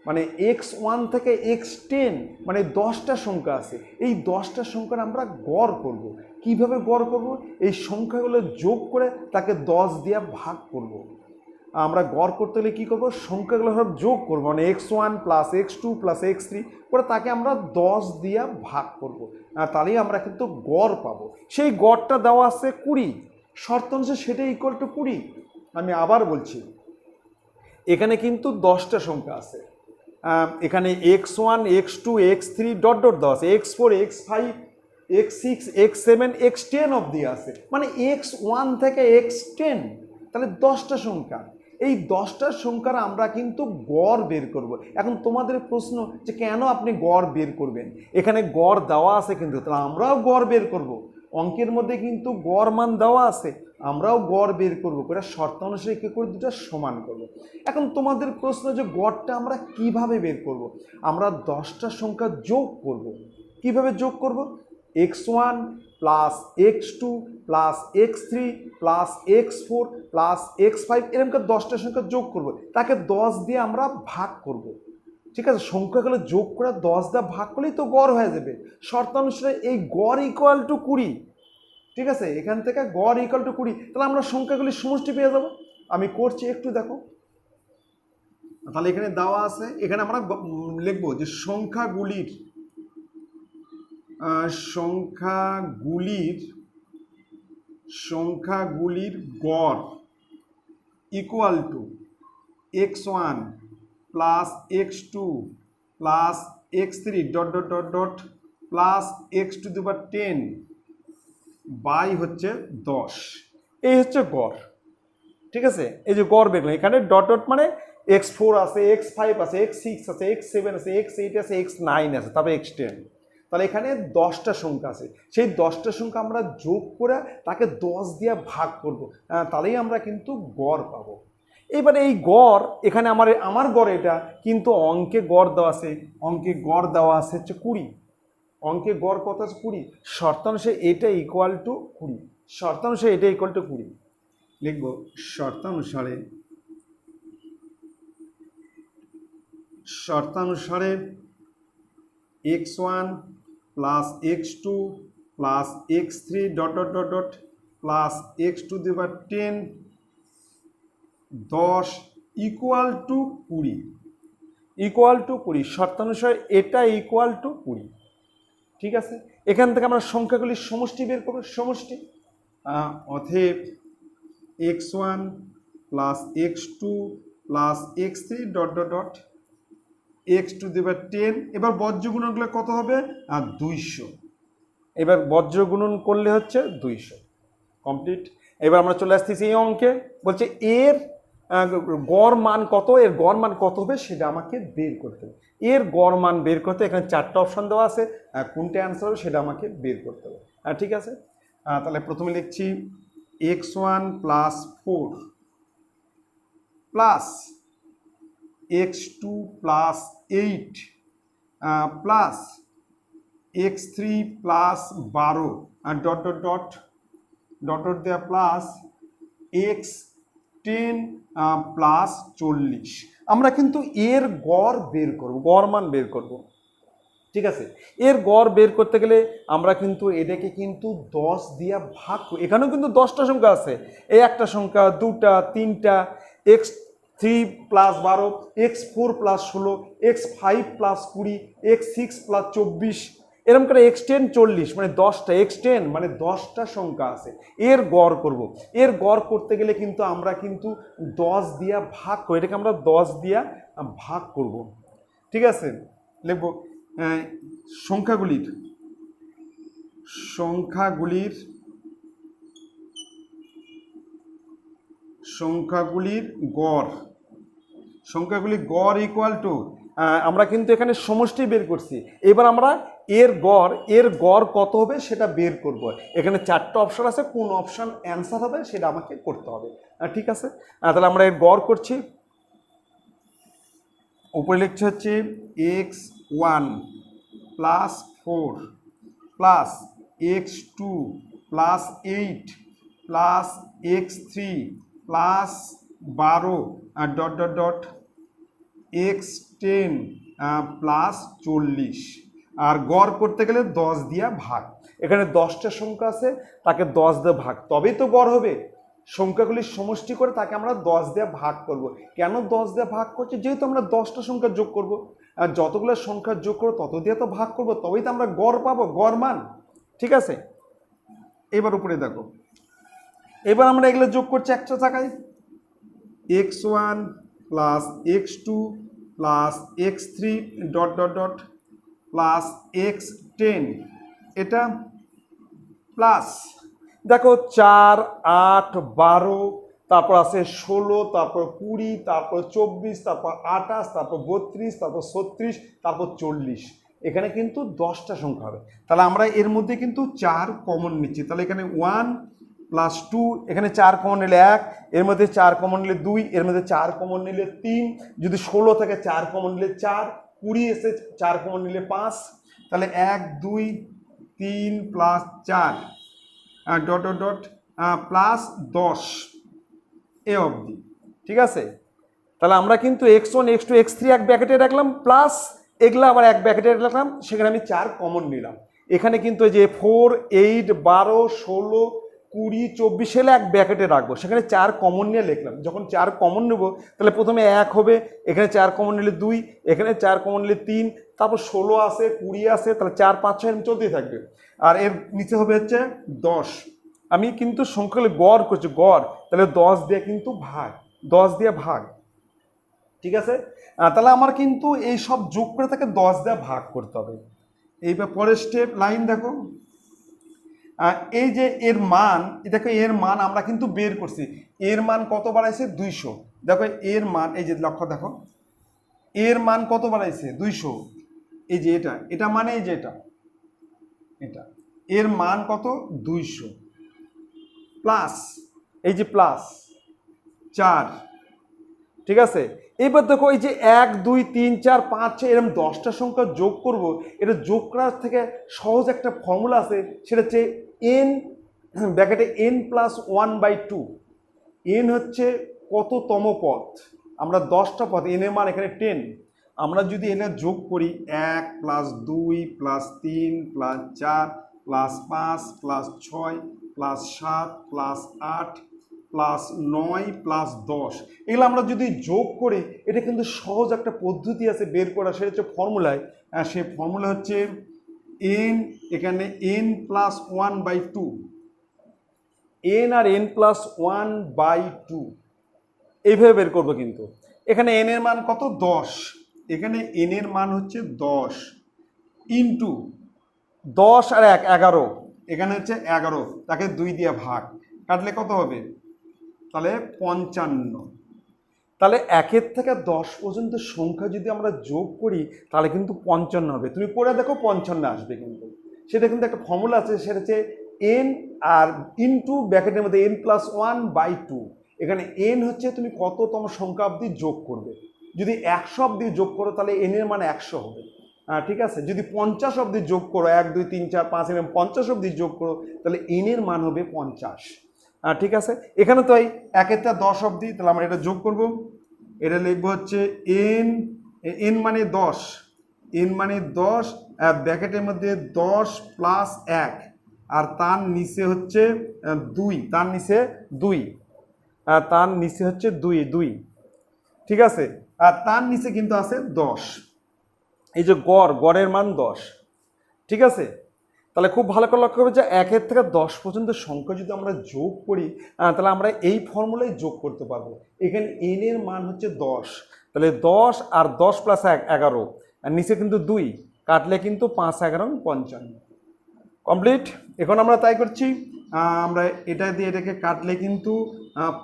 মানে x1 থেকে x10 মানে 10টা সংখ্যা আছে। এই 10টা সংখ্যার আমরা গড় করব। কিভাবে গড় করব? এই সংখ্যাগুলো যোগ করে তাকে 10 দিয়ে ভাগ করব। আমরা গড় করতে হলে কী করবো? সংখ্যাগুলো সব যোগ করবো, মানে x1 plus x2 plus x3 করে তাকে আমরা 10 দিয়ে ভাগ করব। তাহলেই আমরা কিন্তু গড় পাবো। সেই গড়টা দেওয়া আছে 20, শর্ত অনুসারে সেটা ইকুয়াল টু 20। আমি আবার বলছি, এখানে কিন্তু 10টা সংখ্যা আছে। এখানে x1, x2, x3 dot dot দেওয়া আছে, x4, x5, x6, x7, x10 অবধি আছে, মানে x1 থেকে x10, তাহলে 10টা সংখ্যা। এই 10টা সংখ্যার আমরা কিন্তু গড় বের করব। এখন তোমাদের প্রশ্ন যে কেন আপনি গড় বের করবেন, এখানে গড় দেওয়া আছে কিন্তু, তাহলে আমরাও গড় বের করব। অঙ্কের মধ্যে কিন্তু গড় মান দেওয়া আছে, আমরাও গড় বের করব করে শর্ত অনুসারে কি করে দুটো সমান করব। এখন তোমাদের প্রশ্ন যে গড়টা আমরা কিভাবে বের করব, আমরা 10টা সংখ্যা যোগ করব। কিভাবে যোগ করব? x1 plus x2 plus x3 plus x4 plus x5 এরকম 10টা সংখ্যা যোগ করব, তাকে 10 দিয়ে আমরা ভাগ করব। ঠিক আছে, সংখ্যাগুলো যোগ করে 10 দিয়ে ভাগ করলেই তো গড় হয়ে যাবে। শর্তানুসারে এই গড় ইকুয়াল টু 20। ঠিক আছে, এখান থেকে গড় ইকুয়াল টু 20, তাহলে আমরা সংখ্যাগুলির সমষ্টি পেয়ে যাব। আমি করছি, একটু দেখো। তাহলে এখানে দেওয়া আছে, এখানে আমরা লিখবো যে সংখ্যাগুলির গড় equal to x1 plus x2 plus x3 dot dot dot dot plus x to the power 10 by হচ্ছে 10। এই হচ্ছে গড়। ঠিক আছে, এই যে গড় বের, এখানে ডট ডট মানে x4 আছে, x5 আছে, x6 আছে, x7 আছে, x8 আছে, x9 আছে, তারপরে x10। তাহলে এখানে 10টা সংখ্যা আছে, সেই 10টা সংখ্যা আমরা যোগ করে তাকে 10 দিয়ে ভাগ করব, তাহলেই আমরা কিন্তু গড় পাবো। এবারে এই গড় এখানে আমার গড় এটা, কিন্তু অঙ্কে গড় দেওয়া আছে, হচ্ছে 20। অঙ্কে গড় কত আছে? 20। শর্তানুসারে এটা ইকুয়াল টু 20। শর্তানুসারে এটা ইকুয়াল টু 20 লিখবো। শর্তানুসারে x1 plus x2 plus x3 dot dot dot dot plus x to the power 10 10 equal to 20। শর্তানুসারে এটা ইকুয়াল টু 20। ঠিক আছে, এখান থেকে আমরা সংখ্যাগুলির সমষ্টি বের করবো। সমষ্টি অতএব x1 plus x2 plus x3 dot dot dot x to the power 10। এবার বজ্র গুণনগুলো কত হবে? 200। এবার বজ্র গুণন করলে হচ্ছে 200। কমপ্লিট। এবার আমরা চলে আসতেছি এই অঙ্কে, বলছে এর গড় মান কত, এর গড় মান কত হবে সেটা আমাকে বের করতে হবে। এর গড় মান বের করতে এখানে 4টা অপশন দেওয়া আছে, কোনটা অ্যান্সার হবে সেটা আমাকে বের করতে হবে। ঠিক আছে, তাহলে প্রথমে লিখছি x1 plus 4 plus x2 plus 8 plus x3 plus 12 dot dot dot dot dot দেওয়া প্লাস x10 প্লাস 40। আমরা কিন্তু এর গড় বের করব, গড় মান বের করব। ঠিক আছে, এর গড় বের করতে গেলে আমরা কিন্তু এটাকে কিন্তু 10 দিয়ে ভাগ করি। এখানেও কিন্তু 10টা সংখ্যা আছে, এই একটা সংখ্যা, 2টা, 3টা, x3 plus 12, x4 plus 16, x5 plus 20, x6 plus 24, এরকম করে x10 40, মানে 10টা, x10 মানে 10টা সংখ্যা আছে। এর গড় করব। এর গড় করতে গেলে কিন্তু আমরা কিন্তু 10 দিয়ে ভাগ করি, এটাকে আমরা 10 দিয়ে ভাগ করব। ঠিক আছে, লিখব সংখ্যাগুলির গড় ইকুয়াল টু, আমরা কিন্তু এখানে সমষ্টি বের করছি, এবার আমরা এর গড় কত হবে সেটা বের করব। এখানে 4টা অপশন আছে, কোন অপশন অ্যান্সার হবে সেটা আমাকে করতে হবে। ঠিক আছে, তাহলে আমরা এর গড় করছি। উপরে লিখছে হচ্ছে x1 plus 4 plus x2 plus 8 plus x3 plus 12 dot dot dot x10 plus 40। আর গড় করতে গেলে 10 দিয়ে ভাগ। এখানে 10টা সংখ্যা আছে, তাকে 10 দিয়ে ভাগ, তবেই তো গড় হবে। সংখ্যাগুলির সমষ্টি করে তাকে আমরা 10 দিয়ে ভাগ করব। কেন 10 দিয়ে ভাগ করছি? যেহেতু আমরা 10টা সংখ্যা যোগ করব, আর যতগুলো সংখ্যা যোগ করবো তত দিয়ে তো ভাগ করব, তবেই তো আমরা গড় পাবো, গড় মান। ঠিক আছে, এবার উপরে দেখো, এবার আমরা এগুলো যোগ করছি একটা জায়গায়, x1 plus x2 plus x3 dot dot dot plus x10, এটা প্লাস দেখো 4, 8, 12, তারপর আছে 16, তারপর 20, তারপর 24, তারপর 28, তারপর 32, তারপর 36, তারপর 40। এখানে কিন্তু 10টা সংখ্যা হবে। তাহলে আমরা এর মধ্যে কিন্তু 4 কমন নিচ্ছি। তাহলে এখানে 1 প্লাস 2, এখানে 4 কমন নিলে 1, এর মধ্যে 4 কমন নিলে 2, এর মধ্যে 4 কমন নিলে 3, যদি 16 থাকে 4 কমন নিলে 4, 20 এসে 4 কমন নিলে 5, তাহলে 1 2 3 plus 4 dot dot dot plus 10 এ অবধি। ঠিক আছে, তাহলে আমরা কিন্তু x1 x2 x3 এক ব্র্যাকেটে রাখলাম, প্লাস এগুলো আবার এক ব্র্যাকেটে রাখলাম, সেখানে আমি 4 কমন নিলাম। এখানে কিন্তু যে 4 8 12 16 20 24 এলে এক ব্র্যাকেটে রাখবো, সেখানে 4 কমন নিয়ে লিখলাম। যখন 4 কমন নেব তাহলে প্রথমে 1 হবে, এখানে 4 কমন নিলে 2, এখানে 4 কমন নিলে 3, তারপর 16 আসে 20 আসে, তাহলে 4 5 6 চলতেই থাকবে। আর এর নিচে হবে হচ্ছে 10। আমি কিন্তু সংখ্যাগুলো গড় করছি, গড়, তাহলে 10 দিয়ে কিন্তু ভাগ, 10 দিয়ে ভাগ। ঠিক আছে, তাহলে আমার কিন্তু এই সব যোগ করে তাকে 10 দিয়ে ভাগ করতে হবে। এইবার পরের স্টেপ লাইন দেখো, এই যে এর মান, দেখো এর মান আমরা কিন্তু বের করছি। এর মান কত বাড়াইছে? 200। দেখো এর মান, এই যে লক্ষ্য দেখো, এর মান কত বাড়াইছে? 200। এই যে এটা মানে এই যে এটা এর মান কত? 200 প্লাস এই যে প্লাস 4। ঠিক আছে, এবার দেখো এই যে 1 2 3 4 5 6 এরকম 10টা সংখ্যা যোগ করব। এটা যোগ করার থেকে সহজ একটা ফর্মুলা আছে, সেটা হচ্ছে n ব্র্যাকেটে n প্লাস 1/2। n হচ্ছে কততম পদ, আমরা 10টা পদ, n এর মান এখানে 10। আমরা যদি এনে যোগ করি 1 plus 2 plus 3 plus 4 plus 5 plus 6 plus 7 plus 8 plus 9 plus 10, এগুলো আমরা যদি যোগ করি, এটা কিন্তু সহজ একটা পদ্ধতি আছে বের করা, সেটা হচ্ছে ফর্মুলায়। সেই ফর্মুলা হচ্ছে n, এখানে n প্লাস 1/2, n আর n প্লাস 1/2 এইভাবে বের করবো। কিন্তু এখানে n এর মান কত? 10। এখানে n এর মান হচ্ছে 10 ইন্টু 10 আর 1 11, এখানে হচ্ছে 11, তাকে 2 দিয়ে ভাগ, কাটলে কত হবে? তাহলে 55। তাহলে 1 থেকে 10 পর্যন্ত সংখ্যা যদি আমরা যোগ করি তাহলে কিন্তু 55 হবে। তুমি করে দেখো 55 আসবে কিন্তু। সেটা কিন্তু একটা ফর্মুলা আছে, সেটা হচ্ছে n আর ইন্টু ব্র্যাকেটের মধ্যে n প্লাস 1/2। এখানে n হচ্ছে তুমি কততম সংখ্যা অবধি যোগ করবে। যদি 100 অবধি যোগ করো তাহলে n এর মান 100 হবে। ঠিক আছে, যদি 50 অবধি যোগ করো, 1 2 3 4 5 এরকম 50 অবধি যোগ করো, তাহলে n এর মান হবে 50। ঠিক আছে, এখানে তো এই 1 থেকে 10 অবধি, তাহলে আমরা এটা যোগ করব। এটা লিখবো হচ্ছে n মানে 10, n মানে 10, ব্র্যাকেটের মধ্যে 10 প্লাস 1, আর তার নিচে হচ্ছে 2, তার নিচে 2, তার নিচে হচ্ছে 2। ঠিক আছে, আর তার নিচে কিন্তু আছে 10। এই যে গড়ের মান 10। ঠিক আছে, তাহলে খুব ভালো করে লক্ষ্য করবে যে 1 থেকে 10 পর্যন্ত সংখ্যা যদি আমরা যোগ করি, তাহলে আমরা এই ফর্মুলায় যোগ করতে পারবো। এখানে n এর মান হচ্ছে 10, তাহলে 10 আর 10 প্লাস 1 11, আর নিচে কিন্তু 2, কাটলে কিন্তু 5 11 55 কমপ্লিট। এখন আমরা তাই করছি, আমরা এটা দিয়ে এটাকে কাটলে কিন্তু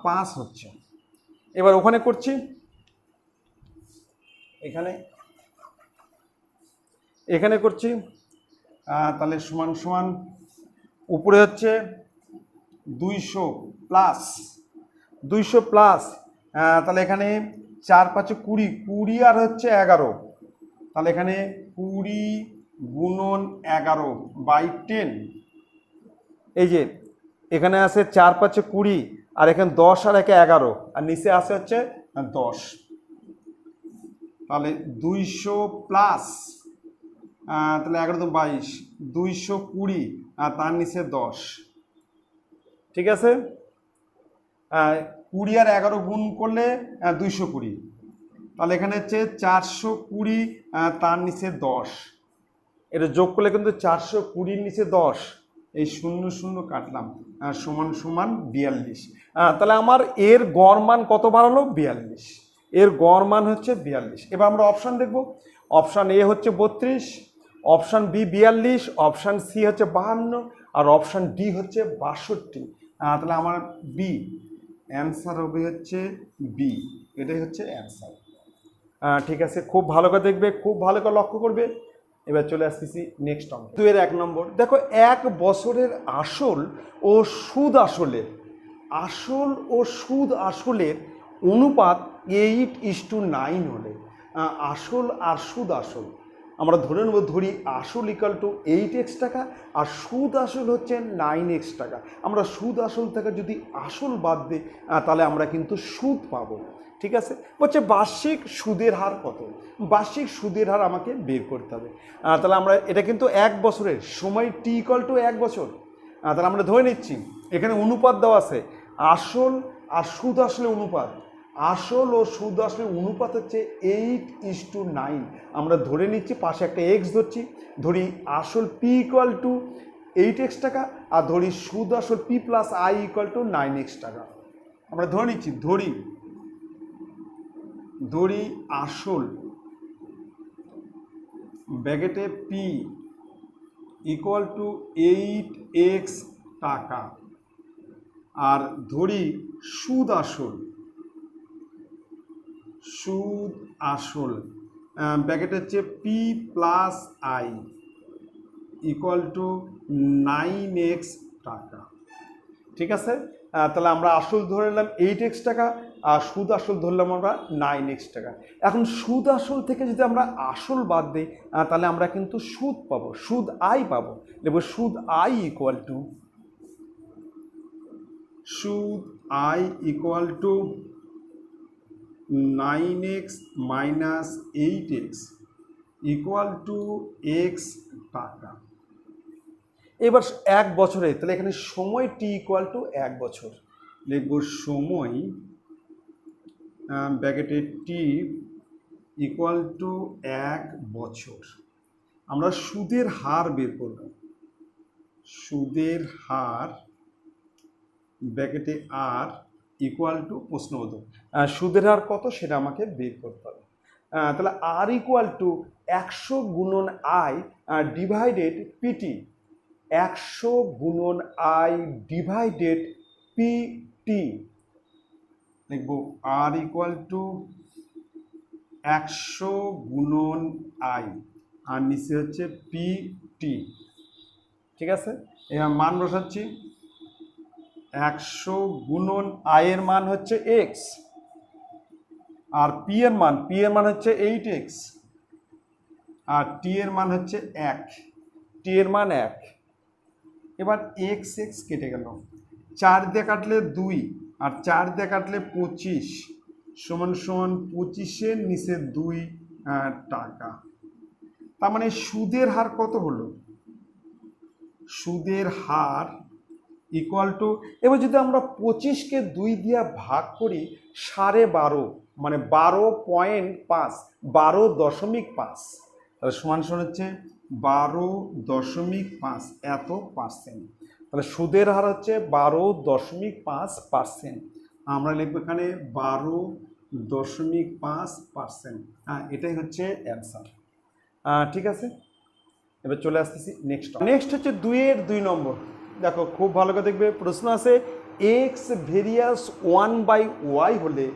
5 হচ্ছে। এবার ওখানে করছি, এখানে করছি, তাহলে সমান সমান উপরে হচ্ছে 200 প্লাস, তাহলে এখানে 4 5 20, 20 আর হচ্ছে 11, তাহলে এখানে 20 গুণন 11/10। এই যে এখানে আছে 4 5 20, আর এখানে 10 আর 1 11, আর নিচে আছে হচ্ছে 10। তাহলে 200 প্লাস, তাহলে 11 তো 22, 220, আর তার নিচে 10। ঠিক আছে, 20 আর 11 গুণ করলে 220, তাহলে এখানে হচ্ছে 420, তার নিচে 10। এটা যোগ করলে কিন্তু 420 নিচে 10, এই 0 0 কাটলাম, সমান সমান 42। তাহলে আমার এর গড় মান কত বাড়ালো? 42। এর গড় মান হচ্ছে 42। এবার আমরা অপশান দেখব। অপশান এ হচ্ছে 32, অপশান বি 42, অপশান সি হচ্ছে 52, আর অপশান ডি হচ্ছে 62। তাহলে আমার বি অ্যান্সার হবে হচ্ছে বি, এটাই হচ্ছে অ্যান্সার। ঠিক আছে, খুব ভালো করে দেখবে, খুব ভালো করে লক্ষ্য করবে। এবার চলে আসতেছি নেক্সট অঙ্ক 2 এর 1 নম্বর। দেখো, 1 বছরের আসল ও সুদ আসলের অনুপাত 8:9 হলে আসল আর সুদ আসল আমরা ধরে নেব, ধরি আসল ইকাল টু 8x টাকা আর সুদ আসল হচ্ছে 9x টাকা। আমরা সুদ আসল থেকে যদি আসল বাদ দিই তাহলে আমরা কিন্তু সুদ পাবো। ঠিক আছে, বলছে বার্ষিক সুদের হার কত? বার্ষিক সুদের হার আমাকে বের করতে হবে। তাহলে আমরা এটা কিন্তু 1 বছরের সময় টি ইকাল টু 1 বছর। তাহলে আমরা ধরে নিচ্ছি এখানে অনুপাত দেওয়া আছে, আসল আর সুদ আসলে অনুপাত, আসল ও সুদ আসলে অনুপাত হচ্ছে 8:9। আমরা ধরে নিচ্ছি পাশে একটা এক্স ধরছি, ধরি আসল পি ইকুয়াল টু 8x টাকা আর ধরি সুদ আসল P plus I equal to 9x টাকা। আমরা ধরে নিচ্ছি, ধরি আসল ব্র্যাকেটে পি ইকুয়াল টু 8x টাকা আর ধরি সুদ আসল ব্র্যাকেট হচ্ছে P plus I equal to 9x টাকা। ঠিক আছে, তাহলে আমরা আসল ধরে নিলাম 8x টাকা আর সুদ আসল ধরলাম আমরা 9x টাকা। এখন সুদ আসল থেকে যদি আমরা আসল বাদ দিই তাহলে আমরা কিন্তু সুদ পাবো, সুদ আই পাবো। দেখবো সুদ I equal to 9x minus 8x equal to x টাকা। এবার 1 বছরে, তাহলে এখানে সময় টি ইকুয়াল টু 1 বছর, লিখব সময় ব্র্যাকেটে টি ইকুয়াল টু 1 বছর। আমরা সুদের হার বের করব, সুদের হার ব্র্যাকেটে আর ইকুয়াল টু প্রশ্নবোধক, সুদের হার কত সেটা আমাকে বের করতে হবে। তাহলে আর ইকুয়াল টু 100 গুণন আই ডিভাইডেড পিটি, 100 গুণন আই ডিভাইডেড পিটি, লিখব আর ইকুয়াল টু 100 গুণন আই আর নিচে হচ্ছে পিটি। ঠিক আছে, এবার মান বসাচ্ছি, 100 গুণন আয়ের মান হচ্ছে এক্স আর পি এর মান হচ্ছে 8x আর টি এর মান হচ্ছে 1, টি এর মান 1। এবার এক্স কেটে গেল, 4 দিয়ে কাটলে 2 আর 4 দিয়ে কাটলে 25 সমান 25-এর নিচে 2 টাকা। তার মানে সুদের হার কত হলো? সুদের হার ইকুয়াল টু, এবার যদি আমরা 25কে 2 দিয়ে ভাগ করি 12.5 মানে 12.5, 12.5, তাহলে সমান হচ্ছে 12.5 এত পার্সেন্ট। তাহলে সুদের হার হচ্ছে 12.5%। আমরা লিখব এখানে 12.5%। এটাই হচ্ছে অ্যান্সার। ঠিক আছে, এবার চলে আসতেছি নেক্সট হচ্ছে 2 এর 2 নম্বর। দেখো, খুব ভালো করে দেখবে, প্রশ্ন আছে এক্স ভেরিয়াস 1/y হলে,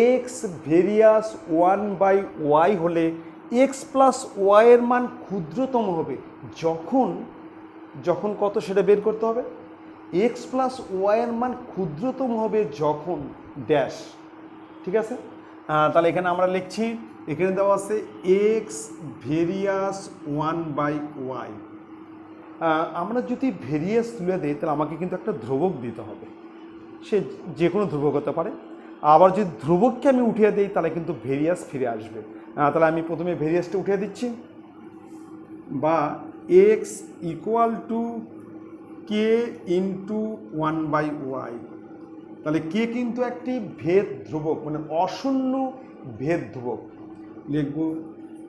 এক্স ভেরিয়াস 1/y হলে এক্স প্লাস ওয়াই এর মান ক্ষুদ্রতম হবে যখন কত সেটা বের করতে হবে। এক্স প্লাস ওয়াই এর মান ক্ষুদ্রতম হবে যখন ড্যাশ। ঠিক আছে, তাহলে এখানে আমরা লিখছি, এখানে দেওয়া আছে এক্স ভেরিয়াস 1/y। আমরা যদি ভেরিয়াস তুলে দিই তাহলে আমাকে কিন্তু একটা ধ্রুবক দিতে হবে, সে যে কোনো ধ্রুবক হতে পারে। আবার যদি ধ্রুবককে আমি উঠিয়ে দিই তাহলে কিন্তু ভেরিয়াস ফিরে আসবে। তাহলে আমি প্রথমে ভেরিয়াসটা উঠিয়ে দিচ্ছি, বা এক্স ইকুয়াল টু কে ইন্টু 1/y। তাহলে কে কিন্তু একটি ভেদ ধ্রুবক, মানে অশূন্য ভেদ ধ্রুবক। লিখব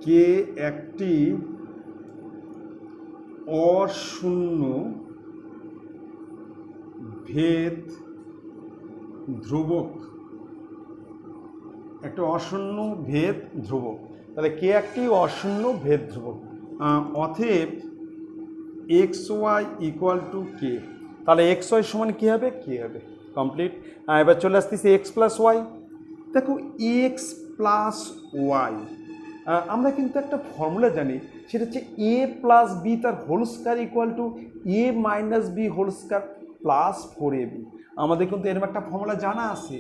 কে একটি অশূন্য ভেদ ধ্রুবক, একটা অশূন্য ভেদ ধ্রুবক। তাহলে কে একটি অশূন্য ভেদ ধ্রুবক, অতএব এক্স ওয়াই ইকুয়াল টু কে। তাহলে এক্স ওয়াই সমান কী হবে? কে হবে। কমপ্লিট। এবার চলে আসতেছি এক্স প্লাস ওয়াই। দেখো এক্স প্লাস ওয়াই, আমরা কিন্তু একটা ফর্মুলা জানি, সেটা হচ্ছে এ প্লাস বি তার whole square equal to A minus B whole square plus 4ab। আমাদের কিন্তু এরকম একটা ফর্মুলা জানা আছে,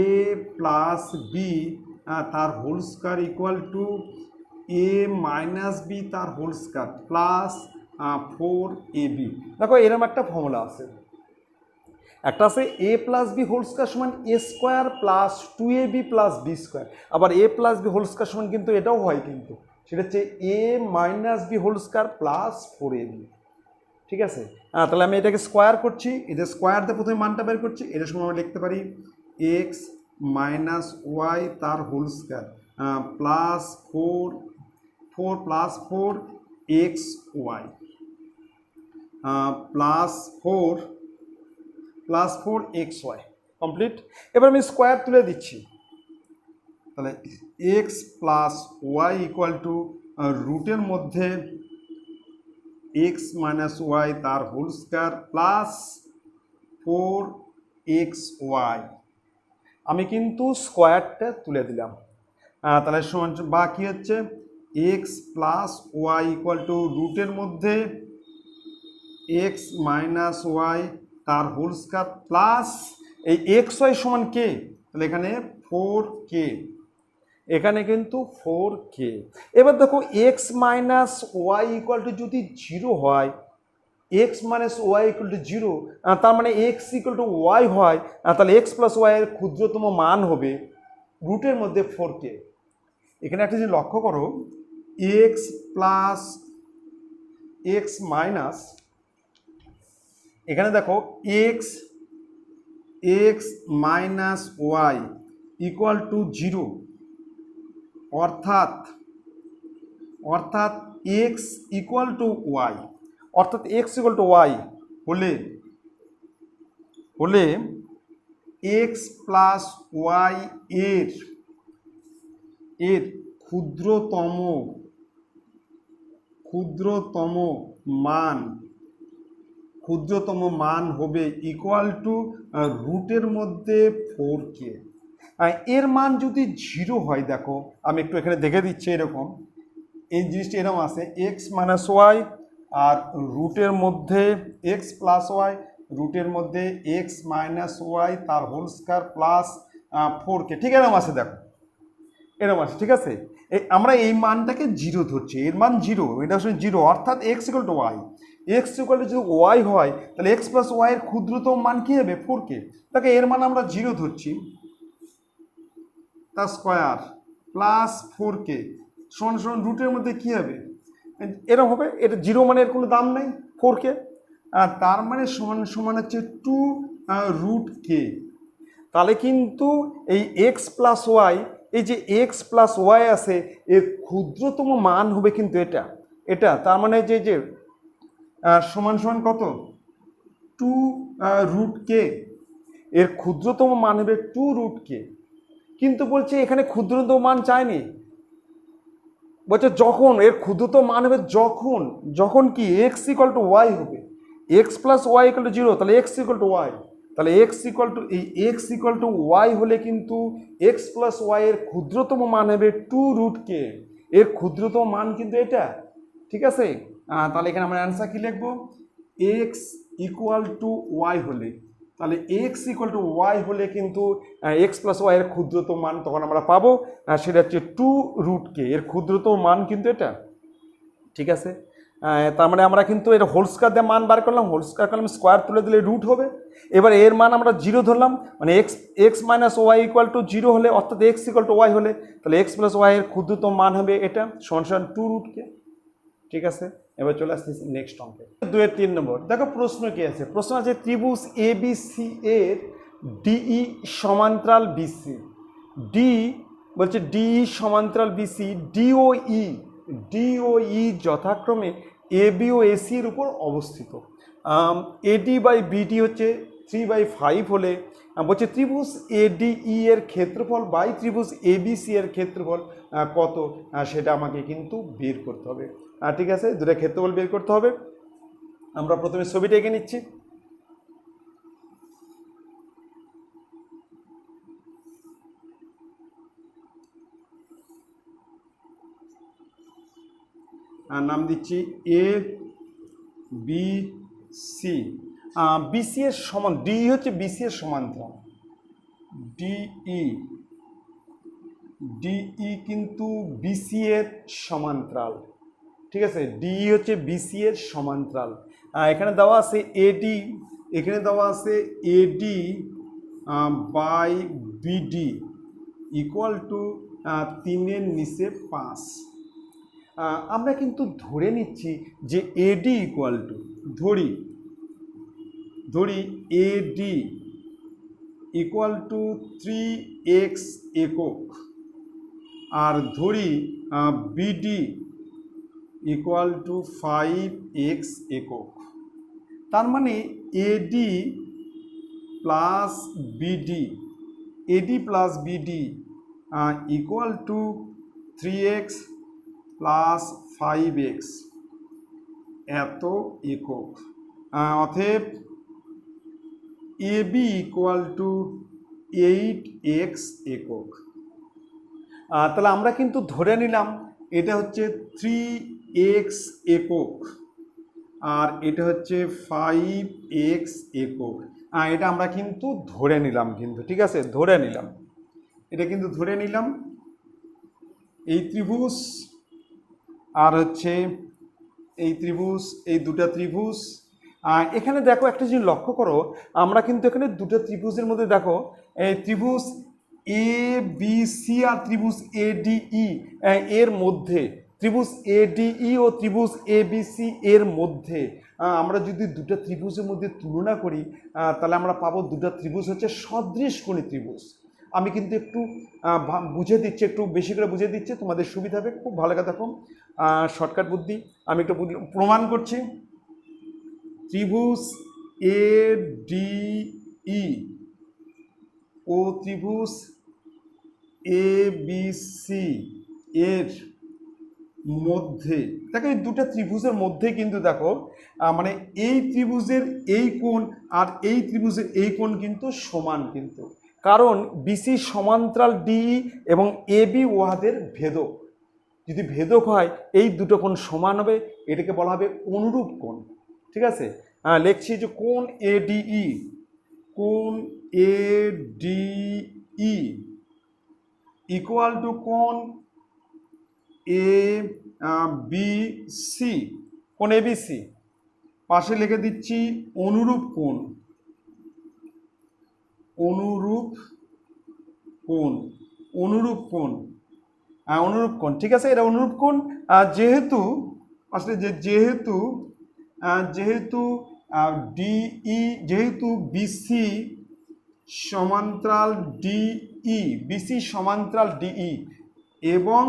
এ প্লাস বি তার whole square equal to A minus B তার হোল স্কয়ার প্লাস 4ab। দেখো এরকম একটা ফর্মুলা আছে, একটা আছে A plus B whole square সমান এ square plus 2ab plus B square. আবার A plus B whole square সমান কিন্তু এটাও হয়, কিন্তু সেটা হচ্ছে A minus B whole square plus 4ab। ঠিক আছে, তাহলে আমি এটাকে স্কোয়ার করছি, এটা স্কোয়ার দিয়ে প্রথমে মানটা বের করছি। এটার সময় আমরা লিখতে পারি এক্স মাইনাস ওয়াই তার whole square plus 4 plus 4 x y plus 4 x y. Complete. এবার আমি স্কোয়ার তুলে দিচ্ছি, তাহলে x plus y equal to রুটের মধ্যে এক্স মাইনাস ওয়াই তার whole square plus 4 x y. আমি কিন্তু স্কোয়ারটা তুলে দিলাম, তাহলে সমান বা কী হচ্ছে x plus y equal to রুটের মধ্যে এক্স মাইনাস ওয়াই তার হোল স্কয়ার প্লাস এই এক্স ওয়াই সমান কে, তাহলে এখানে 4k, এখানে কিন্তু 4k। এবার দেখো x minus y equal to যদি 0 হয়, x minus y equal to 0, তার মানে এক্স ইকুয়াল টু ওয়াই হয়, তাহলে এক্স প্লাস ওয়াইয়ের ক্ষুদ্রতম মান হবে রুটের মধ্যে 4k। এখানে একটা জিনিস লক্ষ্য করো, এক্স প্লাস এক্স মাইনাস, এখানে দেখো x minus y equal to 0, অর্থাৎ এক্স ইকুয়াল টু ওয়াই, অর্থাৎ এক্স ইকুয়াল টু ওয়াই হলে এক্স প্লাস ওয়াই এর ক্ষুদ্রতম মান হবে ইকুয়াল টু রুটের মধ্যে 4k। এর মান যদি 0 হয়, দেখো আমি একটু এখানে দেখে দিচ্ছি, এরকম এই জিনিসটি এরকম আছে এক্স মাইনাস ওয়াই আর রুটের মধ্যে এক্স প্লাস ওয়াই, রুটের মধ্যে এক্স মাইনাস ওয়াই তার হোল স্কয়ার প্লাস 4k, ঠিক এরকম আছে, দেখো এরকম আছে, ঠিক আছে। আমরা এই মানটাকে 0 ধরছি, এর মান 0, এটা আসলে 0, অর্থাৎ x equal to y. X equal to যদি ওয়াই হয়, তাহলে এক্স প্লাস ওয়াইয়ের ক্ষুদ্রতম মান কী হবে 4k। দেখো এর মান আমরা 0 ধরছি, তার স্কোয়ার প্লাস 4k সমান সমান রুটের মধ্যে কী হবে, এরকম হবে, এটা 0 মানে এর কোনো দাম নেই 4k, তার মানে সমান হচ্ছে 2 রুট k। তাহলে কিন্তু এই এক্স প্লাস ওয়াই, এই যে এক্স প্লাস ওয়াই আছে, এর ক্ষুদ্রতম মান হবে কিন্তু এটা, তার মানে যে সমান কত 2 রুট k, এর ক্ষুদ্রতম মান হবে 2 রুট k। কিন্তু বলছে এখানে ক্ষুদ্রতম মান চায়নি, বলছে যখন এর ক্ষুদ্রতম মান হবে যখন কি এক্স ইকুয়াল টু ওয়াই হবে, x plus y equal to 0, তাহলে এক্স ইকুয়াল টু ওয়াই, তাহলে এক্স ইকুয়াল টু ওয়াই হলে কিন্তু এক্স প্লাস ওয়াই এর ক্ষুদ্রতম মান হবে 2 রুট k, এর ক্ষুদ্রতম মান কিন্তু এটা, ঠিক আছে। তাহলে এখানে আমরা অ্যান্সার কি লিখবো, এক্স ইকুয়াল টু ওয়াই হলে, তাহলে এক্স ইকুয়াল টু ওয়াই হলে কিন্তু এক্স প্লাস ওয়াই এর ক্ষুদ্রতম মান তখন আমরা পাবো, সেটা হচ্ছে 2 রুট k, এর ক্ষুদ্রতম মান কিন্তু এটা, ঠিক আছে। তার মানে আমরা কিন্তু এর হোল স্কয়ার দিয়ে মান বার করলাম, হোল স্কয়ার করলাম, স্কোয়ার তুলে দিলে রুট হবে। এবার এর মান আমরা 0 ধরলাম, মানে x minus y equal to 0 হলে, অর্থাৎ এক্স ইকুয়াল টু ওয়াই হলে, তাহলে এক্স প্লাস ওয়াই এর ক্ষুদ্রতম মান হবে এটা, সমান 2 রুট k, ঠিক আছে। এবার চলে আসতেছি নেক্সট অঙ্কে, 2-3 নম্বর। দেখো প্রশ্ন কি আছে, প্রশ্ন আছে ত্রিভুজ ABC এর DE সমান্তরাল BC, বলছে DE সমান্তরাল BC, DOE যথাক্রমে AB ও AC এর উপর অবস্থিত। AD বাই BD হচ্ছে 3/5 হলে, বলছে ত্রিভুজ ADE এর ক্ষেত্রফল বাই ত্রিভুজ ABC এর ক্ষেত্রফল কত, সেটা আমাকে কিন্তু বের করতে হবে, ঠিক আছে। দুটো ক্ষেত্রফল বের করতে হবে। আমরা প্রথমে ছবিটা এঁকে নিচ্ছি, নাম দিচ্ছি এ বি সি। বিসি এর সমান, ডি হচ্ছে বিসি এর সমান্তরাল, ডিই, ডিই কিন্তু বিসি এর সমান্তরাল, ঠিক আছে, ডিই হচ্ছে বিসি এর সমান্তরাল। এখানে দেওয়া আছে এডি, এখানে দেওয়া আছে AD by BD equal to 3 নিচে 5। আমরা কিন্তু ধরে নিচ্ছি যে এডি ইকুয়াল টু, ধরি এডি ইকুয়াল টু 3x একক, আর ধরি বিডি ইকুয়াল টু 5x একক। তার মানে এডি প্লাস বিডি, এডি plus BD equal two 3x plus 5x এত একক। অতএব এবি ইকুয়াল টু 8x একক। তাহলে আমরা কিন্তু ধরে নিলাম এটা হচ্ছে 3x একক আর এটা হচ্ছে 5x একক। এটা আমরা কিন্তু ধরে নিলাম, কিন্তু ঠিক আছে, ধরে নিলাম, এটা কিন্তু ধরে নিলাম। এই ত্রিভুজ আর হচ্ছে এই ত্রিভুজ, এই দুটা ত্রিভুজ। এখানে দেখো একটা জিনিস লক্ষ্য করো, আমরা কিন্তু এখানে দুটো ত্রিভুজের মধ্যে দেখো এই ত্রিভুজ এ বি সি আর ত্রিভুজ এডিই এর মধ্যে, ত্রিভুজ এডিই ও ত্রিভুজ এ বি সি এর মধ্যে আমরা যদি দুটো ত্রিভুজের মধ্যে তুলনা করি তাহলে আমরা পাবো দুটো ত্রিভুজ হচ্ছে সদৃশকোণী ত্রিভুজ। আমি কিন্তু একটু বুঝে দিচ্ছি, একটু বেশি করে বুঝে দিচ্ছি, তোমাদের সুবিধা হবে, খুব ভালো কথা। দেখো শর্টকাট বুদ্ধি, আমি একটু প্রমাণ করছি। ত্রিভুজ এ ডিই ও ত্রিভুজ এ বি সি এর মধ্যে দেখো, এই দুটো ত্রিভুজের মধ্যে কিন্তু দেখো মানে এই ত্রিভুজের এই কোণ আর এই ত্রিভুজের এই কোণ কিন্তু সমান, কিন্তু কারণ বিসি সমান্তরাল ডিই এবং এ বি উহাদের ভেদক। যদি ভেদক হয় এই দুটো কোণ সমান হবে, এটাকে বলা হবে অনুরূপ কোণ, ঠিক আছে। লিখছি যে কোণ এডিই, কোণ এডিই ইকুয়াল টু কোণ এ বি সি, কোণ এ বি সি পাশে লিখে দিচ্ছি অনুরূপ কোণ, অনুরূপ কোণ, অনুরূপ কোণ, অনুরূপ কোণ, ঠিক আছে, এটা অনুরূপ কোণ। যেহেতু আসলে যেহেতু ডিই, যেহেতু বিসি সমান্তরাল ডিই, বিসি সমান্তরাল ডিই এবং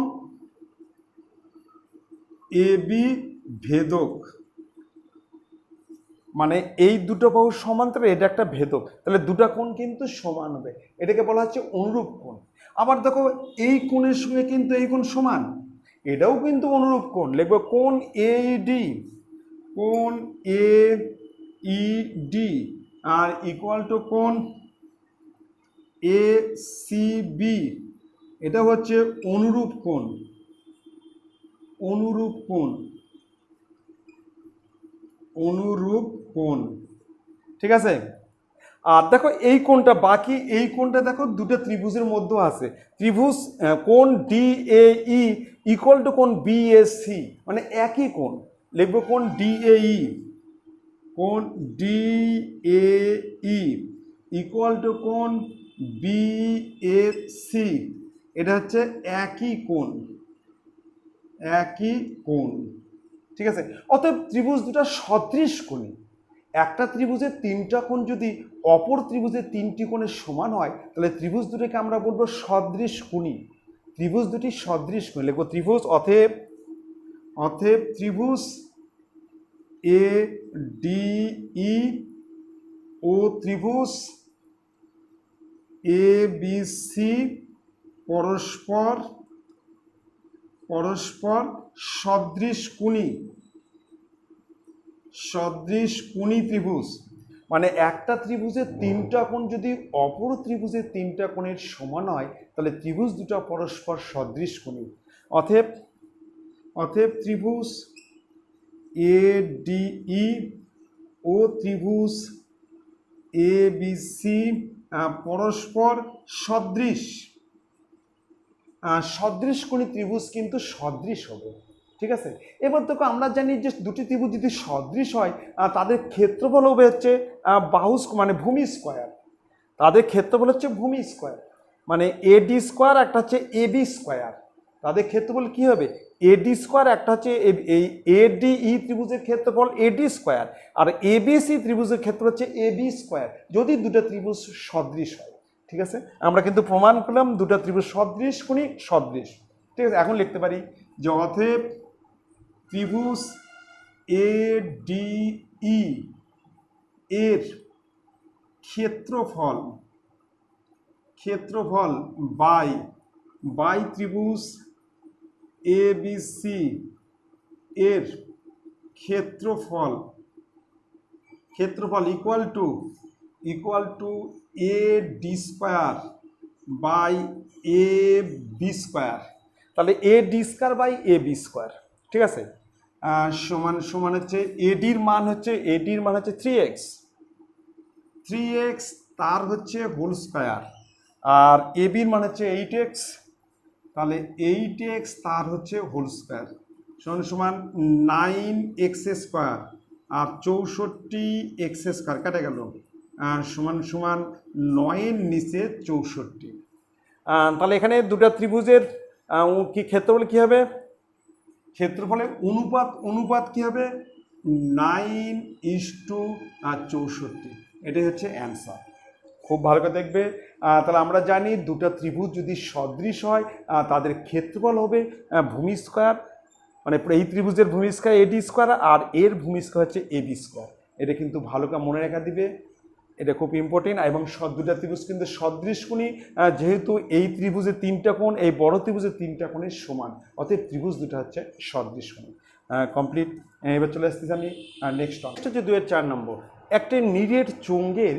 এবি ভেদক, মানে এই দুটো বাহু সমান্তরাল, এটা একটা ভেদক, তাহলে দুটো কোণ কিন্তু সমান হবে, এটাকে বলা হচ্ছে অনুরূপ কোণ। আবার দেখো এই কোণের সঙ্গে কিন্তু এই কোণ সমান, এটাও কিন্তু অনুরূপ কোণ। লিখবো কোণ এডি, কোণ এ ইডি আর ইকুয়াল টু কোণ এ সি বি, এটা হচ্ছে অনুরূপ কোণ, অনুরূপ কোণ, অনুরূপ কোণ, ঠিক আছে। আর দেখো এই কোণটা, বাকি এই কোণটা দেখো দুটো ত্রিভুজের মধ্যে আছে, ত্রিভুজ কোণ ডিএই ইকুয়াল টু কোণ বিএসি, মানে একই কোণ। লিখবো কোণ ডিএই, কোণ ডিএই ইকুয়াল টু কোণ বিএসি, এটা হচ্ছে একই কোণ, একই কোণ, ঠিক আছে। অতএব ত্রিভুজ দুটো সদৃশকোণী। একটা ত্রিভুজের তিনটা কোণ যদি অপর ত্রিভুজের তিনটি কোণের সমান হয় তাহলে ত্রিভুজ দুটোকে আমরা বলবো সদৃশকোণী। ত্রিভুজ দুটি সদৃশকোণী, লিখবো ত্রিভুজ, অতএব ত্রিভুজ এ ডিই ও ত্রিভুজ এ বি সি পরস্পর সদৃশকোণী, সদৃশকোণী ত্রিভুজ। মানে একটা ত্রিভুজের তিনটা কোণ যদি অপর ত্রিভুজের তিনটা কোণের সমান হয় তাহলে ত্রিভুজ দুটো পরস্পর সদৃশকোণী। অতএব অতএব ত্রিভুজ ADE ও ত্রিভুজ ABC পরস্পর সদৃশ। সদৃশকোণী ত্রিভুজ কিন্তু সদৃশ হবে, ঠিক আছে। এবার দেখো আমরা জানি যে দুটি ত্রিভুজ যদি সদৃশ হয় তাদের ক্ষেত্রফল হবে হচ্ছে বাহু মানে ভূমি স্কোয়ার। তাদের ক্ষেত্রফল হচ্ছে ভূমি স্কোয়ার, মানে AD স্কোয়ার, একটা হচ্ছে AB স্কোয়ার। তাদের ক্ষেত্রফল কি হবে? AD স্কোয়ার, একটা হচ্ছে এই ADE ত্রিভুজের ক্ষেত্রফল AD স্কোয়ার, আর ABC ত্রিভুজের ক্ষেত্র হচ্ছে AB স্কোয়ার, যদি দুটো ত্রিভুজ সদৃশ হয়, ঠিক আছে। আমরা কিন্তু প্রমাণ করলাম দুটো ত্রিভুজ সদৃশ কোণী সদৃশ, ঠিক আছে। এখন লিখতে পারি যে অতএব ত্রিভুজ ADE এর ক্ষেত্রফল বাই ত্রিভুজ ABC এর ক্ষেত্রফল equal to AD square by AB square. তাহলে AD square by AB square, ঠিক আছে, সমান হচ্ছে ADর মান হচ্ছে 3x, তার হচ্ছে হোল স্কোয়ার, আর ABর মান হচ্ছে 8x, তাহলে 8x তার হচ্ছে হোল স্কোয়ার সমান 9x স্কোয়ার, আর 64x স্কোয়ার কাটা গেল, সমান 9-এর নিচে 64। তাহলে এখানে দুটো ত্রিভুজের কি ক্ষেত্রফল কি হবে? ক্ষেত্রফলে অনুপাত কি হবে? 9:64। এটাই হচ্ছে অ্যান্সার। খুব ভালো করে দেখবে। তাহলে আমরা জানি দুটো ত্রিভুজ যদি সদৃশ হয় তাদের ক্ষেত্রফল হবে ভূমি স্কোয়ার, মানে এই ত্রিভুজের ভূমি স্কোয়ার AD স্কোয়ার, আর এর ভূমি স্কোয়ার হচ্ছে AB স্কোয়ার। এটা কিন্তু ভালো করে মনে রাখা দিবে, এটা খুব ইম্পর্টেন্ট। এবং দুটো ত্রিভুজ কিন্তু সদৃশ কোণী, যেহেতু এই ত্রিভুজের 3টা কোণ এই বড় ত্রিভুজের 3টা কোণের সমান, অতএব ত্রিভুজ দুটো হচ্ছে সদৃশ কোণী। কমপ্লিট। এবার চলে আসতেছি আমি নেক্সট হচ্ছে 2-4 নম্বর। একটা নিরেট চোঙের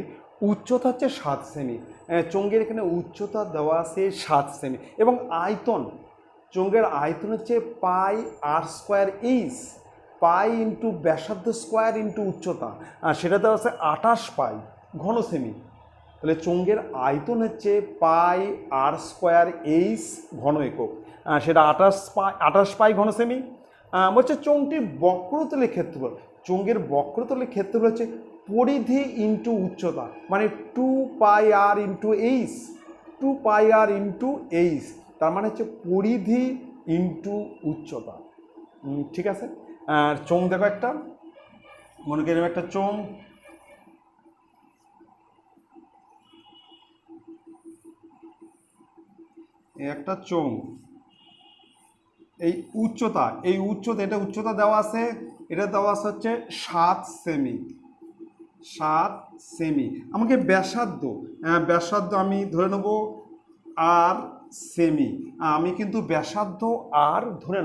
উচ্চতা হচ্ছে 7 সেমি। চোঙের এখানে উচ্চতা দেওয়া আছে 7 সেমি, এবং আয়তন, চোঙের আয়তন হচ্ছে πr²h, পাই ইন্টু ব্যাসার্ধ স্কোয়ার ইন্টু উচ্চতা, আর সেটা দেওয়া আছে 28 পাই ঘন সেমি। তাহলে চোঙের আয়তন হচ্ছে πr²h ঘন একক, সেটা 28 পাই ঘন সেমি। বলছে চোঙটির বক্রতলের ক্ষেত্রফল, চোঙের বক্রতলের ক্ষেত্রফল হচ্ছে পরিধি ইন্টু উচ্চতা, মানে 2πr ইন্টু এইচ, তার মানে হচ্ছে পরিধি ইন্টু উচ্চতা, ঠিক আছে। আর চোঙ দেখো একটা, মনে করি একটা চোঙ, একটা চোঙ, এই উচ্চতা এটা উচ্চতা দেওয়া আছে, এটা দেওয়া আছে হচ্ছে 7 সেমি। আমাকে ব্যাসার্ধ আমি ধরে নেব আর সেমি, আমি কিন্তু ব্যাসার্ধ আর ধরে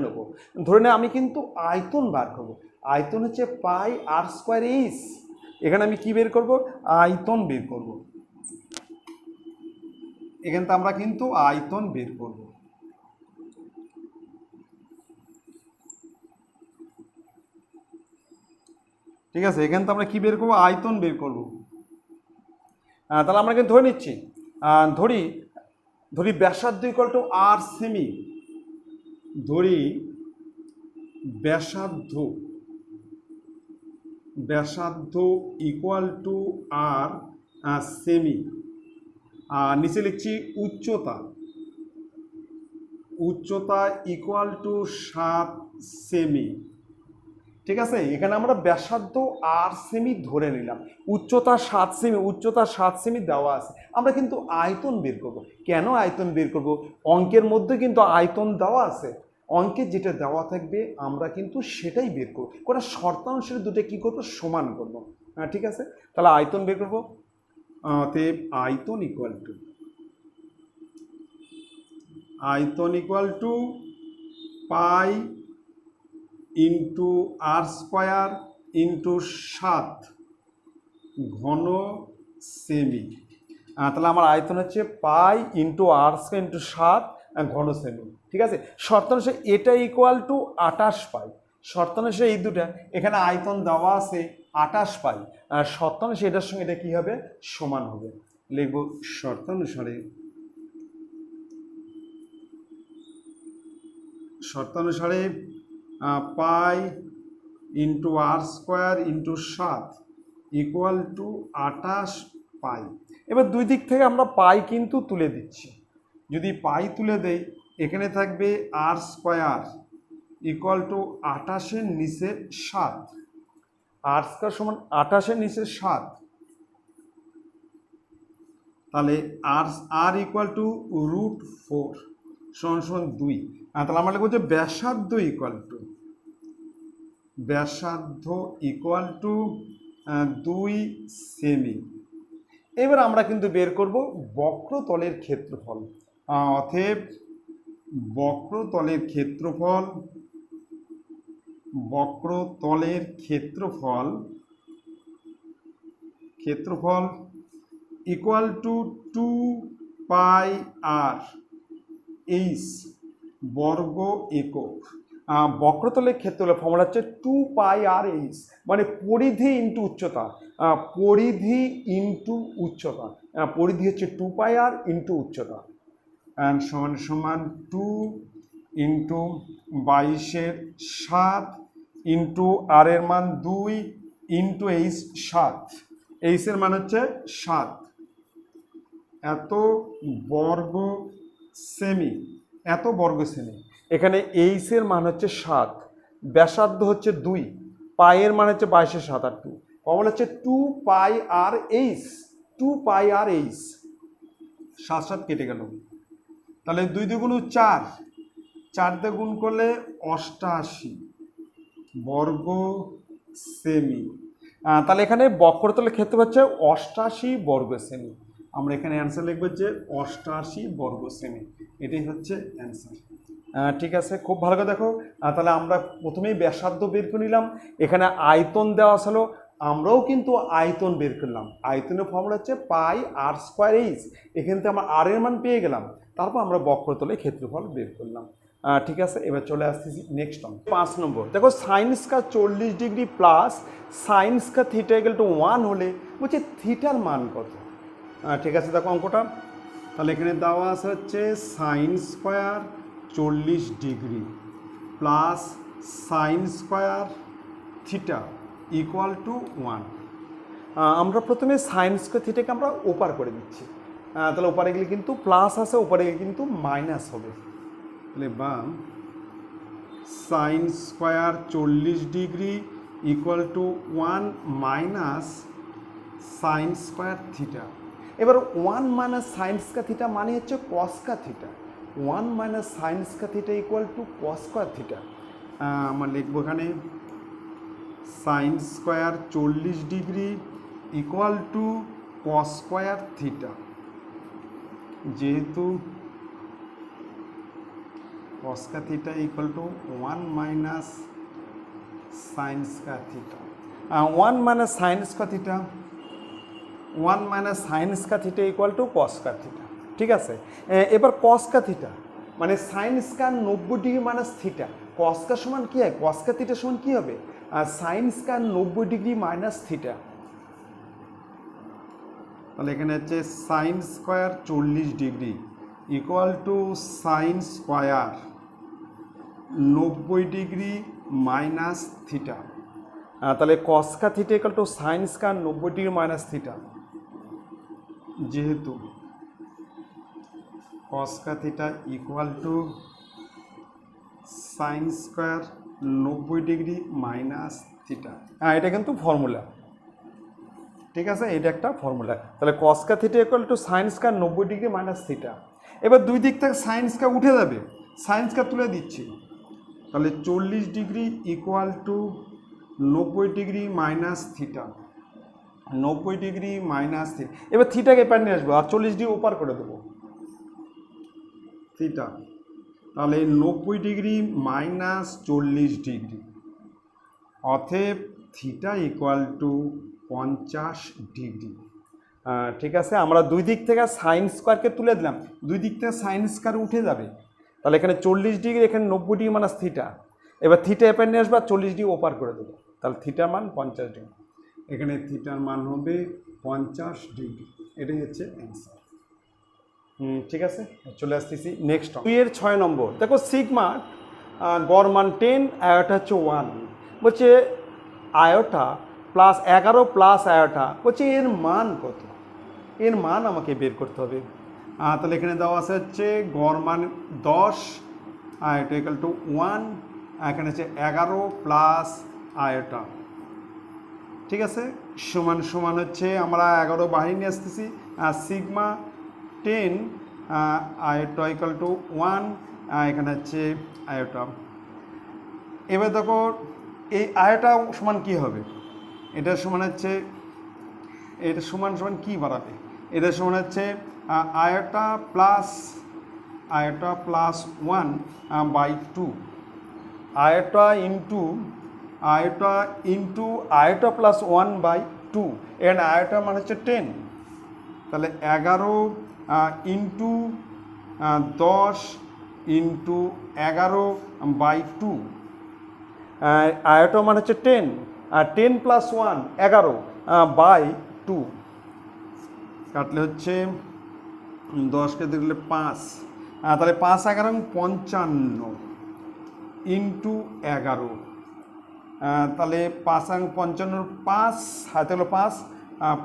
নিয়ে আমি কিন্তু আয়তন বার করব। আয়তন হচ্ছে πr²h, এখানে আমি কি বের করব? আয়তন বের করব। এখানে তো আমরা কিন্তু আয়তন বের করব। ঠিক আছে, এখানে তো আমরা কি বের করবো? আয়তন বের করব। তাহলে আমরা কিন্তু ধরে নিচ্ছি, ধরি ব্যাসার্ধ ইকুয়াল টু আর সেমি, ধরি ব্যাসার্ধ ইকুয়াল টু আর সেমি, আর নিচে লিখছি উচ্চতা ইকুয়াল টু 7 সেমি, ঠিক আছে। এখানে আমরা ব্যাসার্ধ আর সেমি ধরে নিলাম, উচ্চতা 7 সেমি দেওয়া আছে। আমরা কিন্তু আয়তন বের করব। কেন আয়তন বের করব? অঙ্কের মধ্যে কিন্তু আয়তন দেওয়া আছে, অঙ্কে যেটা দেওয়া থাকবে আমরা কিন্তু সেটাই বের করব, কোনো শর্তাংশের দুটো কি করব? সমান করব, ঠিক আছে। তাহলে আয়তন বের করব, অতএব আয়তন equal two pi into r² into 7 ঘন সেমি। তাহলে আমার আয়তন হচ্ছে পাই ইন্টু r² ইন্টু 7 ঘন সেমি। ঠিক আছে, শর্তানুসারে এটা ইকুয়াল টু 28 পাই। শর্তানুসারে এই দুটা, এখানে আয়তন দেওয়া আছে 28 পাই, আর শর্তানুসারে এটার সঙ্গে এটা কি হবে, সমান হবে। লিখব শর্তানুসারে pi into R square into 7 equal to 28 pi. এবার দুই দিক থেকে আমরা পাই কিন্তু তুলে দিচ্ছি। যদি পাই তুলে দেই, এখানে থাকবে আর স্কোয়ার ইকুয়াল টু 28-এর নিচে 7, আর স্কোয়ার সমান 28-এর নিচে 7, তাহলে আর ইকুয়াল টু √4 সমান 2। তাহলে আমরা লিখব যে ব্যাসার্ধ ইকুয়াল টু 2 সেমি। এবার আমরা কিন্তু বের করব বক্রতলের ক্ষেত্রফল। অতএব বক্রতলের ক্ষেত্রফল equal to 2 pi r h বর্গ একক। বক্রতলের ক্ষেত্রফলের ফর্মুলা হচ্ছে 2 পাই আর এইচ, মানে পরিধি ইন্টু উচ্চতা। পরিধি হচ্ছে 2 পাই আর ইন্টু উচ্চতা, সমান 2 ইন্টু 22/7 ইন্টু আর এর মান 2 ইন্টু এইচ 7, এইচের মান হচ্ছে 7, এত বর্গ সেমি। এখানে এইচের মান হচ্ছে 7, ব্যাসার্ধ হচ্ছে 2, পায়ের মান হচ্ছে 22/7 আর 2, ফর্মুলা হচ্ছে 2 পাই আর এইচ। 7 কেটে গেল, তাহলে 2 2 4, 4 দিয়ে গুণ করলে 88 বর্গ সেমি। তাহলে এখানে বক্রতলের ক্ষেত্র হচ্ছে 88 বর্গ সেমি। আমরা এখানে অ্যান্সার লিখব যে 88 বর্গ সেমি, এটাই হচ্ছে অ্যান্সার। ঠিক আছে, খুব ভালো করে দেখো। তাহলে আমরা প্রথমেই ব্যাসার্ধ বের করে নিলাম, এখানে আয়তন দেওয়া ছিল, আমরাও কিন্তু আয়তন বের করলাম। আয়তনের ফর্মুলা হচ্ছে পাই আর স্কোয়ার এইচ, এখান থেকে আমরা আর এর মান পেয়ে গেলাম, তারপর আমরা বক্রতলের ক্ষেত্রফল বের করলাম। ঠিক আছে, এবার চলে আসতেছি নেক্সট অঙ্ক 5 নম্বর। দেখো sign square 40 degree plus sign square theta equal to 1 হলে বলছে থিটার মান কত। ঠিক আছে, দেখো অঙ্কটা, তাহলে এখানে দেওয়া আছে হচ্ছে sine square 40 degree plus sign square theta equal to 1। আমরা প্রথমে সাইন স্কয়ার থিটাকে আমরা ওপার করে দিচ্ছি, তাহলে ওপারে গেলে কিন্তু প্লাস আছে, ওপারে গেলে কিন্তু মাইনাস হবে। তাহলে বা sine square 40 degree equal to 1 minus sine square theta. এবার 1 মাইনাস সাইন স্কয়ার থিটা মানে হচ্ছে cos square theta. 1 minus sine square theta equal to cos square theta. আমরা লিখব এখানে sine square 40 degree equal to cos square theta, যেহেতু cos square theta equal to 1 minus sine square theta. 1 minus sine square theta, 1 minus sine square theta equal to cos square theta. ঠিক আছে, এবার cos square theta মানে sine square 90 degree minus theta, cos square সমান কি হয়, cos square theta সমান কি হবে, sine square 90 degree minus theta. তাহলে এখানে হচ্ছে sine square 40 degree equal to sine square 90 degree minus theta. তাহলে cos square theta equal to sine square 90 degree minus theta, যেহেতু cos square theta equal to sine square 90 degree minus theta. এটা কিন্তু formula. ঠিক আছে, এটা একটা formula. তাহলে cos square theta equal to sine square 90 degree minus theta. এবার দুই দিক থেকে সাইন স্কয়ার উঠে যাবে, সাইন স্কয়ার তুলে দিচ্ছি, তাহলে 40 degree equal two 90 degree minus theta, 90 degree minus theta. এবার থিটাকে এপার নিয়ে আসবো আর 40 ডিগ্রি ওপার করে দেবো থিটা, তাহলে 90 ডিগ্রি মাইনাস 40 ডিগ্রি, অতএব থিটা ইকুয়াল টু 50 ডিগ্রি। ঠিক আছে, আমরা দুই দিক থেকে সাইন স্কয়ারকে তুলে দিলাম, দুই দিক থেকে সাইন স্কয়ার উঠে যাবে, তাহলে এখানে 40 ডিগ্রি, এখানে 90 ডিগ্রি মাইনাস থিটা। এবার থিটা এপার নিয়ে আসবে আর 40 ডিগ্রি ওপার করে দেবো, তাহলে থিটার মান 50 ডিগ্রি। এখানে থিটার মান হবে 50 ডিগ্রি। এটাই হচ্ছে অ্যান্সার। ঠিক আছে, চলে আসতেছি নেক্সট। 2 এর 6 নম্বর দেখো, সিগমা গড় মান 10, আয়োটা হচ্ছে 1। বলছে আয়োটা প্লাস 11 প্লাস আয়োটা, বলছে এর মান কত, এর মান আমাকে বের করতে হবে। তাহলে এখানে দেওয়া আছে হচ্ছে গড় মান 10, আয়োটা ইকুয়াল টু 1, এখানে হচ্ছে 11 প্লাস আয়োটা, ঠিক আছে, সমান সমান হচ্ছে আমরা 11 বাহির নিয়ে আসতেছি, সিগমা 10 আয়োটা ইকুয়াল টু 1, এখানে হচ্ছে আয়োটা। এবার দেখো এই আয়োটা সমান কি হবে, এটা সমান হচ্ছে, এটা সমান সমান কি বাড়াবে, এটা সমান হচ্ছে iota plus 1/2, iota into iota plus 1/2, এখানে আয়োটা মানে হচ্ছে 10, তাহলে 11 ইন্টু 10 ইন্টু 11/2, আয়োটা মানে হচ্ছে 10, আর 10 প্লাস 1 11/2, কাটলে হচ্ছে 10কে দেখলে 5, তাহলে 5 11 55 ইন্টু 11, তাহলে 5 55 5 হাতে হলো 5,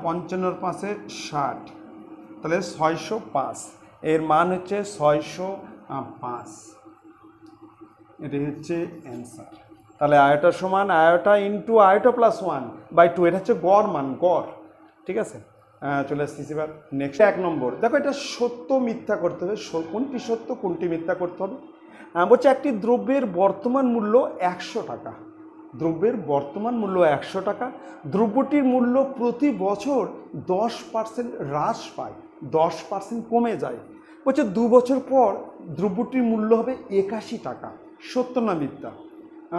55 5-এ 60, তাহলে 605, এর মান হচ্ছে 605, এটাই হচ্ছে অ্যান্সার। তাহলে আয়োটা সমান আয়োটা ইন্টু আয়োটা প্লাস 1/2, এটা হচ্ছে গড় মান, গড়, ঠিক আছে। চলে আসতেছি এবার নেক্সট 1 নম্বর। দেখো এটা সত্য মিথ্যা করতে হবে, কোনটি সত্য কোনটি মিথ্যা করতে হবে। বলছে একটি দ্রব্যের বর্তমান মূল্য 100 টাকা, দ্রব্যের বর্তমান মূল্য 100 টাকা, দ্রব্যটির মূল্য প্রতি বছর 10% হ্রাস পায়, 10% কমে যায়। বলছে 2 বছর পর দ্রব্যটির মূল্য হবে 81 টাকা, সত্য না মিথ্যা।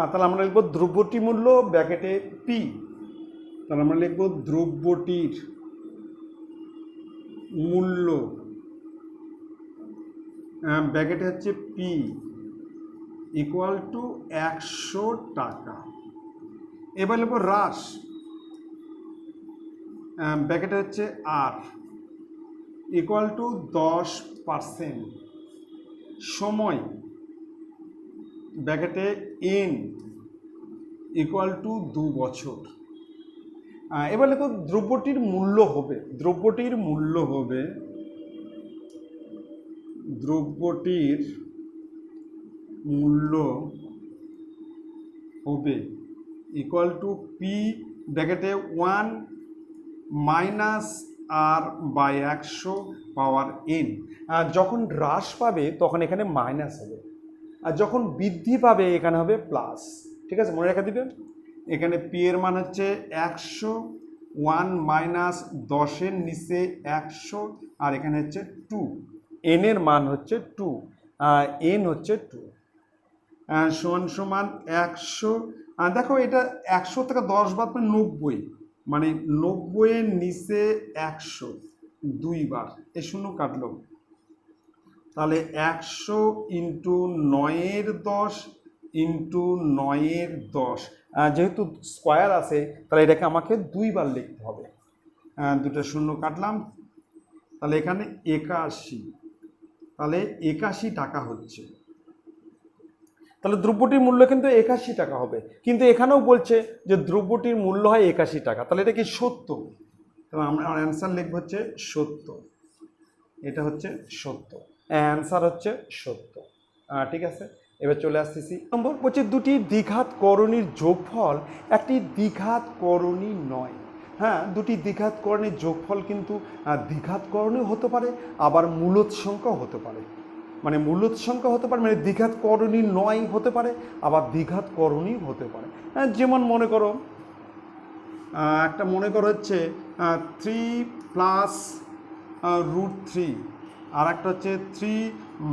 তাহলে আমরা লিখব দ্রব্যটির মূল্য ব্র্যাকেটে পি, তাহলে আমরা লিখব দ্রব্যটির মূল্য ব্র্যাকেটে হচ্ছে পি ইকুয়াল টু 100 টাকা। এবার লিখব হ্রাস, ব্র্যাকেটে হচ্ছে আর ইকুয়াল টু 10%, সময় ব্র্যাকেটে এন ইকুয়াল টু 2 বছর। এবার লিখো দ্রব্যটির মূল্য হবে, দ্রব্যটির মূল্য হবে, দ্রব্যটির মূল্য হবে ইকুয়াল টু পি ব্র্যাকেটে 1 minus R by 100 power N. যখন হ্রাস পাবে তখন এখানে মাইনাস হবে, আর যখন বৃদ্ধি পাবে এখানে হবে প্লাস, ঠিক আছে, মনে রেখে দিবেন। এখানে পি এর মান হচ্ছে 100, 1 মাইনাস 10-এর নিচে 100, আর এখানে হচ্ছে 2, এন এর মান হচ্ছে 2, এন হচ্ছে 2, সমান সমান 100। দেখো এটা 100 থেকে 10 বাদ মানে 90, মানে 90-এর নিচে 100 2বার, এ শূন্য কাটলো, তাহলে 100 ইন্টু 9-এর 10 ইন্টু 9-এর 10, যেহেতু স্কোয়ার আছে তাহলে এটাকে আমাকে 2বার লিখতে হবে, দুটো শূন্য কাটলাম, তাহলে এখানে 81, তাহলে 81 টাকা হচ্ছে। তাহলে দ্রব্যটির মূল্য কিন্তু 81 টাকা হবে, কিন্তু এখানেও বলছে যে দ্রব্যটির মূল্য হয় 81 টাকা, তাহলে এটা কি সত্য? তাহলে আমরা অ্যান্সার লিখব হচ্ছে সত্য, এটা হচ্ছে সত্য, অ্যান্সার হচ্ছে সত্য, ঠিক আছে। এবার চলে আসতেছি নম্বর, বলছে দুটি দ্বিঘাত করণীর যোগফল একটি দ্বিঘাত করণী নয়। হ্যাঁ, দুটি দ্বিঘাত করণীর যোগফল কিন্তু দ্বিঘাত করণী হতে পারে, আবার মূলদ সংখ্যাও হতে পারে, মানে মূলদ সংখ্যা হতে পারে, মানে দ্বিঘাত করণী নয় হতে পারে, আবার দ্বিঘাত করণী হতে পারে। যেমন মনে করো একটা মনে করো হচ্ছে 3 প্লাস √3, আর একটা হচ্ছে 3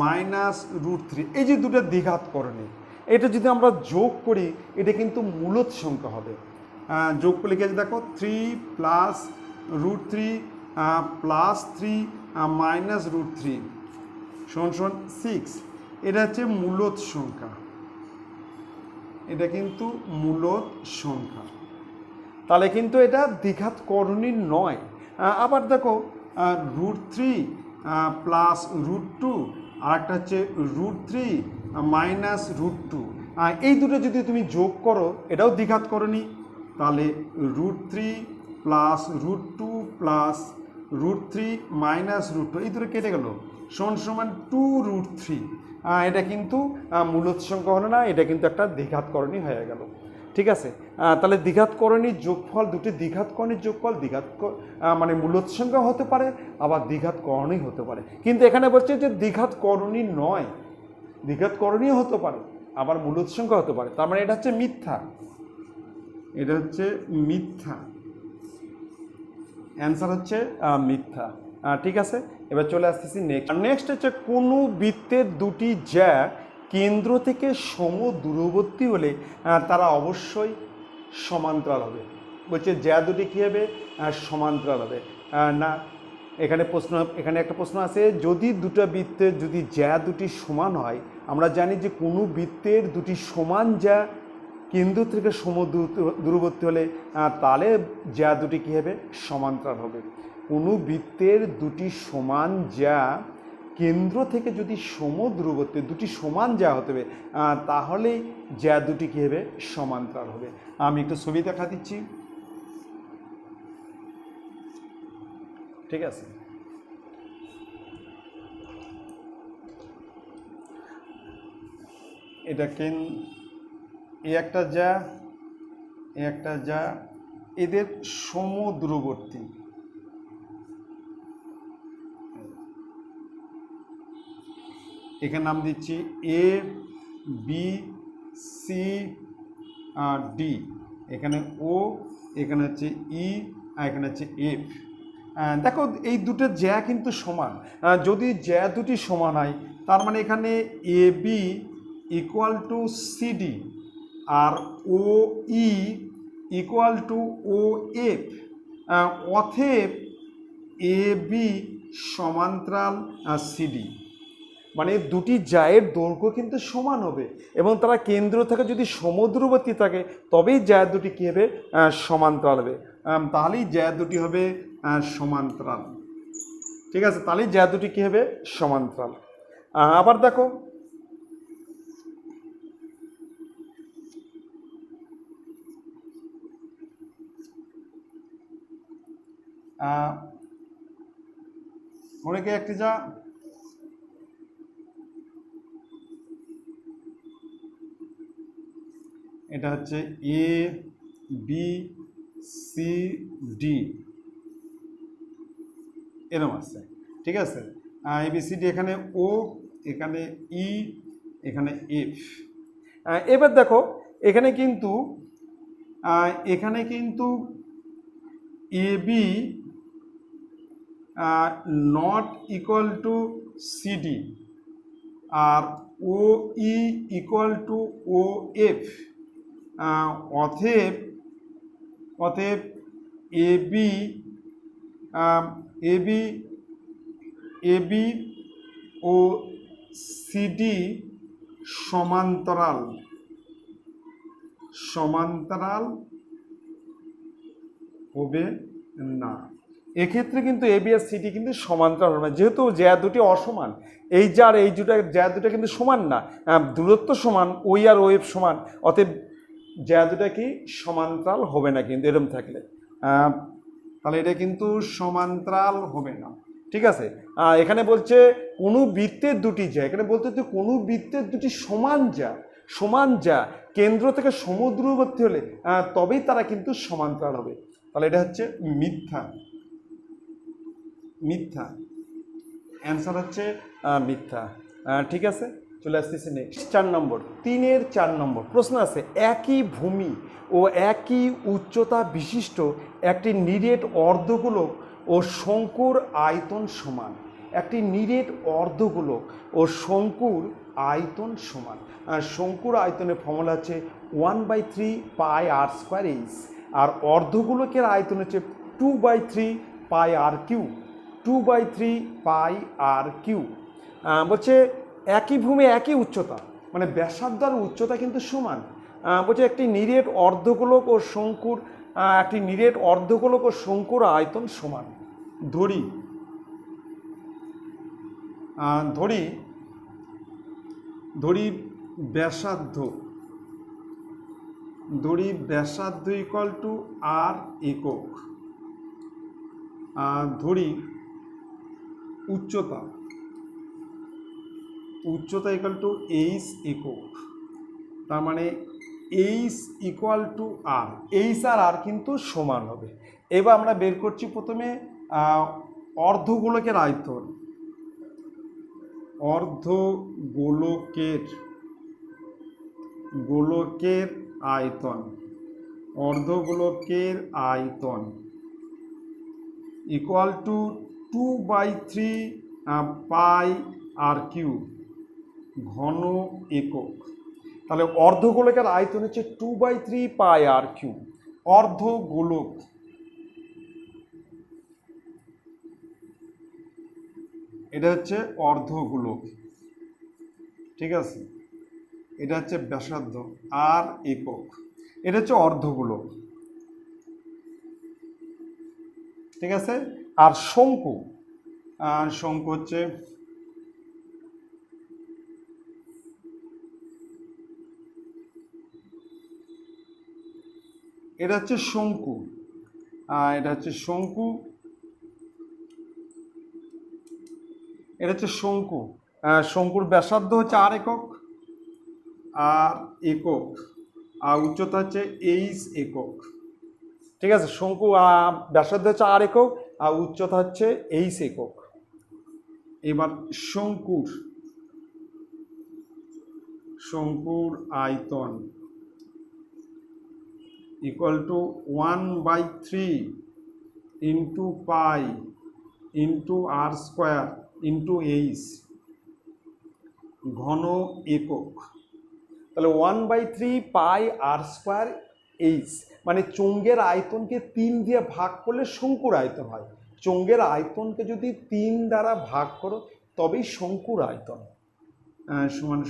মাইনাস √3, এই যে দুটো দ্বিঘাত করণী, এটা যদি আমরা যোগ করি এটা কিন্তু মূলদ সংখ্যা হবে। যোগ করে লিখে দেখো 3 প্লাস √3 প্লাস 3 মাইনাস √3 সমান 6। এটা হচ্ছে মূলদ সংখ্যা, এটা কিন্তু মূলদ সংখ্যা, তাহলে কিন্তু এটা দ্বিঘাত করণী নয়। আবার দেখো √3 প্লাস √2 আর একটা হচ্ছে √3 মাইনাস √2, এই দুটো যদি তুমি যোগ করো এটাও দ্বিঘাত করণী। তাহলে √3 প্লাস √2 প্লাস √3 মাইনাস √2 এই দুটো কেটে গেল, সমান 2√3। এটা কিন্তু মূলদ সংখ্যা হলো না, এটা কিন্তু একটা দ্বিঘাত করণী হয়ে গেল। ঠিক আছে, তাহলে দ্বিঘাত করণীর যোগফল, দুটি দ্বিঘাত করণীর যোগফল মানে মূলদ সংখ্যা হতে পারে, আবার দ্বিঘাত করণী হতে পারে। কিন্তু এখানে বলছে যে দ্বিঘাত করণী নয়, দ্বিঘাত করণী হতে পারে, আবার মূলদ সংখ্যা হতে পারে, তার মানে এটা হচ্ছে মিথ্যা, এটা হচ্ছে মিথ্যা, অ্যান্সার হচ্ছে মিথ্যা। ঠিক আছে, এবার চলে আসতেছি নেক্সট হচ্ছে কোনো বৃত্তের দুটি জ্যা কেন্দ্র থেকে সম দূরবর্তী হলে তারা অবশ্যই সমান্তরাল হবে। বলছে জ্যা দুটি কী হবে? সমান্তরাল হবে না। এখানে একটা প্রশ্ন আছে, যদি দুটো বৃত্তের যদি জ্যা দুটি সমান হয়, আমরা জানি যে কোনো বৃত্তের দুটি সমান জ্যা কেন্দ্র থেকে সম দূরবর্তী হলে তাহলে জ্যা দুটি কী হবে? সমান্তরাল হবে। কোনো বৃত্তের দুটি সমান জ্যা কেন্দ্র থেকে যদি সম দূরবর্তী, দুটি সমান জ্যা হতে হবে, তাহলে জ্যা দুটি কী হবে? সমান্তরাল হবে। আমি একটু ছবি দেখা দিচ্ছি। ঠিক আছে, এটা এই একটা জ্যা, এই একটা জ্যা, এদের সম দূরবর্তী, এখানে নাম দিচ্ছি এ বি সি ডি, এখানে ও, এখানে হচ্ছে ই, আর এখানে হচ্ছে এফ। দেখো এই দুটো জ্যা কিন্তু সমান। যদি জ্যা দুটি সমান হয় তার মানে এখানে A B equal to CD আর O E equal to O F, অতএব এ বি সমান্তরাল সিডি, মানে দুটি জ্যায়ের দৈর্ঘ্য কিন্তু সমান হবে এবং তারা কেন্দ্র থেকে যদি সমদূরবর্তী থাকে তবেই জ্যা দুটি কী হবে? সমান্তরাল হবে। তাহলেই জ্যা দুটি হবে সমান্তরাল। ঠিক আছে, তাহলেই জ্যা দুটি কী হবে? সমান্তরাল। আবার দেখো অনেকে একটি যা এটা হচ্ছে এ বি সি ডি এরকম আছে। ঠিক আছে, এ বি সি ডি, এখানে ও, এখানে ই, এখানে এফ। এবার দেখো এখানে কিন্তু A B not equal to CD আর O E equal to O F, অতএব এ বি ও সিডি সমান্তরাল হবে না। এক্ষেত্রে কিন্তু এ বি আর সিডি কিন্তু সমান্তরাল হবে না, যেহেতু জ্যা দুটি অসমান। এই যা আর এই জ্যা দুটা কিন্তু সমান না, দূরত্ব সমান, ওই আর ও এফ সমান, অতএব জ্যা দুটা কি সমান্তরাল হবে না কিন্তু এরকম থাকলে, তাহলে এটা কিন্তু সমান্তরাল হবে না। ঠিক আছে, এখানে বলছে কোনো বৃত্তের দুটি জ্যা, এখানে বলতে হচ্ছে কোনো বৃত্তের দুটি সমান জ্যা কেন্দ্র থেকে সমদূরবর্তী হলে তবেই তারা কিন্তু সমান্তরাল হবে। তাহলে এটা হচ্ছে মিথ্যা, অ্যান্সার হচ্ছে মিথ্যা। ঠিক আছে, চলে আসতেছি নেক্সট 4 নম্বর, 3-এর 4 নম্বর প্রশ্ন আছে, একই ভূমি ও একই উচ্চতা বিশিষ্ট একটি নিরেট অর্ধগোলক ও শঙ্কুর আয়তন সমান। একটি নিরেট অর্ধগোলক ও শঙ্কুর আয়তন সমান। শঙ্কুর আয়তনের ফর্মুলা হচ্ছে 1/3 পাই আর স্কোয়ার এইচ, আর অর্ধগোলকের আয়তন হচ্ছে 2/3 pi r Q, 2/3 pi r Q. বলছে একই ভূমি একই উচ্চতা, মানে ব্যাসার্ধ আর উচ্চতা কিন্তু সমান। বলছে একটি নিরেট অর্ধগোলক ও শঙ্কুর আয়তন সমান। ধরি ব্যাসার্ধ ইকুয়াল টু আর একক, ধরি উচ্চতা ইকুয়াল টু এইচ একক, তার মানে H equal to R, H আর আর কিন্তু সমান হবে। এবার আমরা বের করছি প্রথমে অর্ধগোলকের আয়তন, অর্ধগোলকের আয়তন equal to 2/3 pi r cube ঘন একক। তাহলে অর্ধগোলকের আয়তন হচ্ছে 2/3 পাই আর কিউ। অর্ধগোলক, এটা হচ্ছে অর্ধগোলক, ঠিক আছে, এটা হচ্ছে ব্যাসার্ধ আর একক, এটা হচ্ছে অর্ধগোলক, ঠিক আছে। আর শঙ্কু হচ্ছে এটা হচ্ছে শঙ্কু, শঙ্কুর ব্যাসার্ধ হচ্ছে আর একক, আর উচ্চতা হচ্ছে এইচ একক, ঠিক আছে। শঙ্কু ব্যাসার্ধ হচ্ছে আর একক আর উচ্চতা হচ্ছে এইচ একক। এবার শঙ্কুর আয়তন equal to 1/3 into pi into R square into h ঘন একক। তাহলে 1/3 পাই আর স্কোয়ার এইচ, মানে চোঙের আয়তনকে 3 দিয়ে ভাগ করলে শঙ্কুর আয়তন হয়। চোঙের আয়তনকে যদি 3 দ্বারা ভাগ করো তবেই শঙ্কুর আয়তন। সমান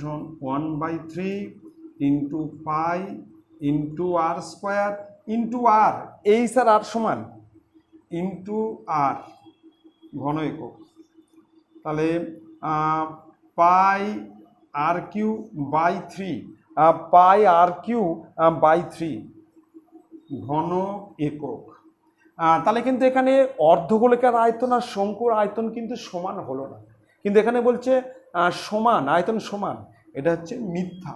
1/3 ইন্টু পাই ইন্টু আর স্কোয়ার ইন্টু আর, এইচ আর আর সমান, ইন্টু আর ঘন একক। তাহলে পাই আর কিউ বাই 3 ঘন একক। তাহলে কিন্তু এখানে অর্ধগোলকের আয়তন আর শঙ্কুর আয়তন কিন্তু সমান হলো না, কিন্তু এখানে বলছে সমান, আয়তন সমান। এটা হচ্ছে মিথ্যা,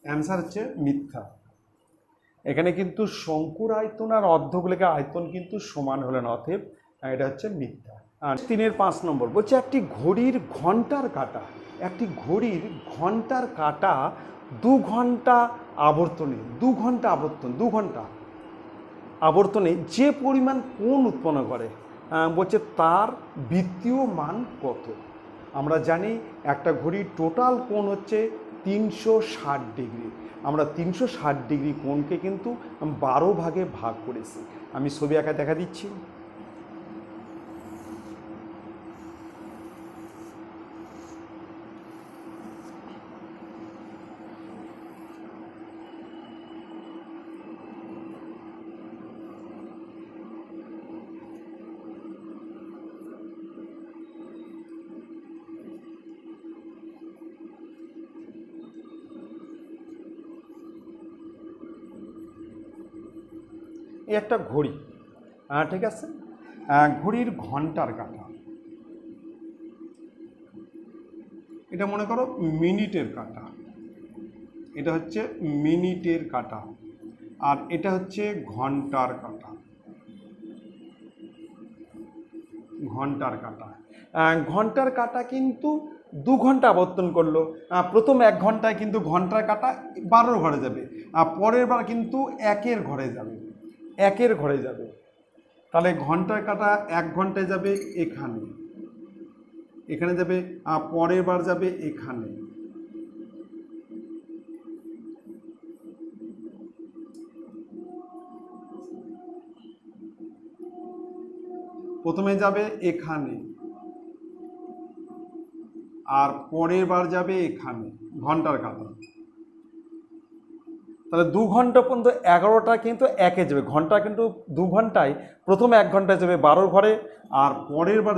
অ্যান্সার হচ্ছে মিথ্যা। এখানে কিন্তু শঙ্কুর আয়তন আর অর্ধগোলকের আয়তন কিন্তু সমান হলো না, অতএব এটা হচ্ছে মিথ্যা। 3-এর 5 নম্বর বলছে একটি ঘড়ির ঘন্টার কাঁটা 2 ঘন্টা আবর্তনে যে পরিমাণ কোণ উৎপন্ন করে, বলছে তার বৃত্তীয় মান কত। আমরা জানি একটা ঘড়ির টোটাল কোণ হচ্ছে 360 ডিগ্রি। আমরা 360 ডিগ্রি কোণকে কিন্তু 12 ভাগে ভাগ করেছি। আমি ছবি আঁকা দেখা দিচ্ছি। এই একটা ঘড়ি, ঠিক আছে, ঘড়ির ঘন্টার কাঁটা, এটা মনে করো মিনিটের কাঁটা, এটা হচ্ছে মিনিটের কাঁটা, আর এটা হচ্ছে ঘন্টার কাঁটা। ঘন্টার কাঁটা কিন্তু 2 ঘন্টা আবর্তন করলো। প্রথম 1 ঘন্টায় কিন্তু ঘন্টার কাঁটা 12 ঘরে যাবে, আর পরের বার কিন্তু 1-এর ঘরে যাবে। তাহলে ঘন্টার কাঁটা 1 ঘন্টায় যাবে এখানে যাবে, আর পরের বার যাবে এখানে। প্রথমে যাবে এখানে, আর পরের বার যাবে এখানে ঘন্টার কাঁটা। তাহলে 2 ঘন্টা পর্যন্ত 11টা কিন্তু একে যাবে, ঘন্টা কিন্তু 2 ঘন্টায় প্রথম 1 ঘন্টায় যাবে 12 ঘরে, আর পরের বার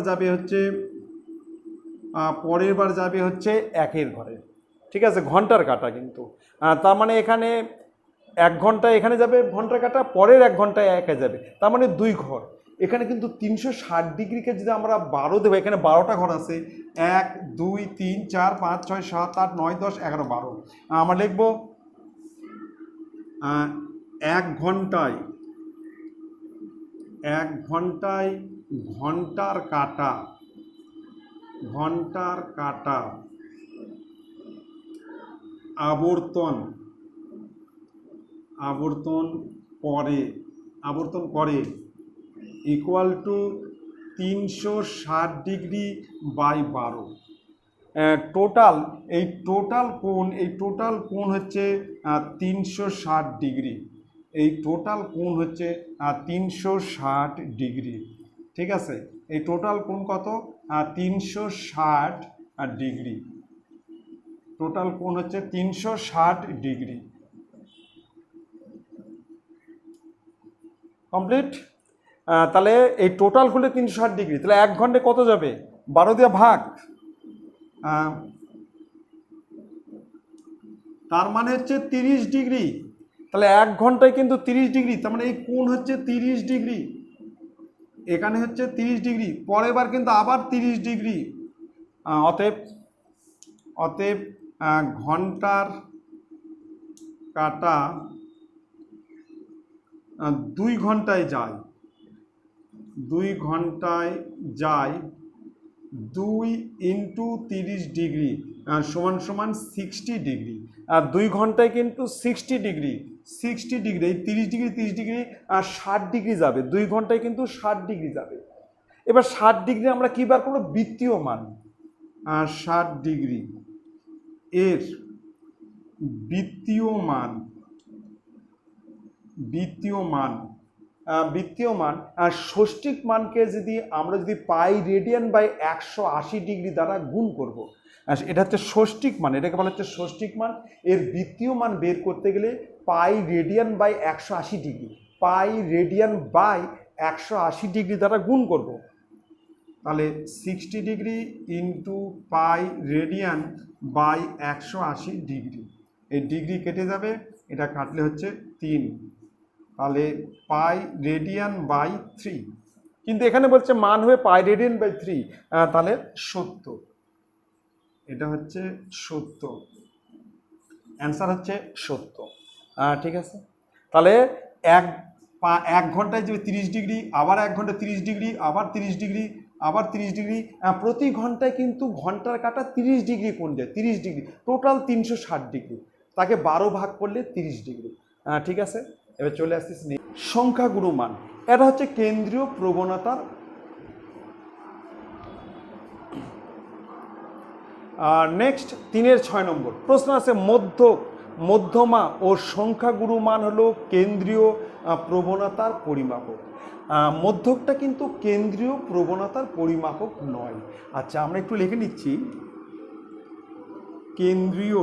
যাবে হচ্ছে একের ঘরে। ঠিক আছে, ঘন্টার কাঁটা কিন্তু তার মানে এখানে 1 ঘন্টা এখানে যাবে ঘন্টার কাঁটা, পরের 1 ঘন্টায় একে যাবে, তার মানে 2 ঘর। এখানে কিন্তু 360 ডিগ্রিকে যদি আমরা 12 দেবো, এখানে 12টা ঘর আছে, 1 2 3 4 5 6 7 8 9 10 11 12। আমরা লিখবো 1 ঘন্টায় ঘন্টার কাঁটা আবর্তন করে equal to 360 degree by 12। Total কোণ হচ্ছে 360 ডিগ্রি। এই টোটাল কোণ হচ্ছে 360 ডিগ্রি। ঠিক আছে, এই টোটাল কোণ কত? 360 ডিগ্রি। টোটাল কোণ হচ্ছে 360 ডিগ্রি। কমপ্লিট। তাহলে এই টোটাল হলে 360 ডিগ্রি, তাহলে 1 ঘন্টায় কত যাবে? 12 দিয়ে ভাগ, তার মানে হচ্ছে 30 ডিগ্রি। তাহলে 1 ঘন্টায় কিন্তু 30 ডিগ্রি, তার মানে এই কোণ হচ্ছে 30 ডিগ্রি, এখানে হচ্ছে 30 ডিগ্রি, পরের বার কিন্তু আবার 30 ডিগ্রি। অতএব ঘন্টার কাঁটা 2 ঘন্টায় যায় 2 ইন্টু 30 ডিগ্রি সমান 60 ডিগ্রি। আর 2 ঘন্টায় কিন্তু 60 ডিগ্রি, এই 30 ডিগ্রি আর 60 ডিগ্রি যাবে, 2 ঘন্টায় কিন্তু 60 ডিগ্রি যাবে। এবার 60 ডিগ্রি আমরা কী বার করবো? বৃত্তীয় মান। 60 ডিগ্রি এর বৃত্তীয় মান আর ষষ্ঠিক মানকে আমরা যদি পাই রেডিয়ান বাই 180 ডিগ্রি দ্বারা গুণ করব, এটা হচ্ছে ষষ্ঠিক মান, এটাকে বলা হচ্ছে ষষ্ঠিক মান। এর বৃত্তীয় মান বের করতে গেলে পাই রেডিয়ান বাই 180 ডিগ্রি দ্বারা গুণ করব। তাহলে 60 degree into pi radian by 180 degree, এই ডিগ্রি কেটে যাবে, এটা কাটলে হচ্ছে 3, তাহলে পাই রেডিয়ান বাই 3। কিন্তু এখানে বলছে মান হবে পাই রেডিয়ান বাই 3, তাহলে 70, এটা হচ্ছে 70, অ্যান্সার হচ্ছে 70। ঠিক আছে, তাহলে 1 ঘন্টায় যাবে 30 ডিগ্রি, আবার 1 ঘন্টা 30 ডিগ্রি, আবার 30 ডিগ্রি, আবার 30 ডিগ্রি, প্রতি ঘন্টায় কিন্তু ঘন্টার কাঁটা 30 ডিগ্রি কোণ যায়, 30 ডিগ্রি, টোটাল 360 ডিগ্রি, তাকে 12 ভাগ করলে 30 ডিগ্রি। ঠিক আছে, এবার চলে আসতেছি সংখ্যাগুরু মান। এটা হচ্ছে কেন্দ্রীয় প্রবণতার। নেক্সট 3-এর 6 নম্বর প্রশ্ন আছে, মধ্যমা ও সংখ্যাগুরু মান হলো কেন্দ্রীয় প্রবণতার পরিমাপক। মধ্যকটা কিন্তু কেন্দ্রীয় প্রবণতার পরিমাপক নয়। আচ্ছা, আমরা একটু লিখে নিচ্ছি, কেন্দ্রীয়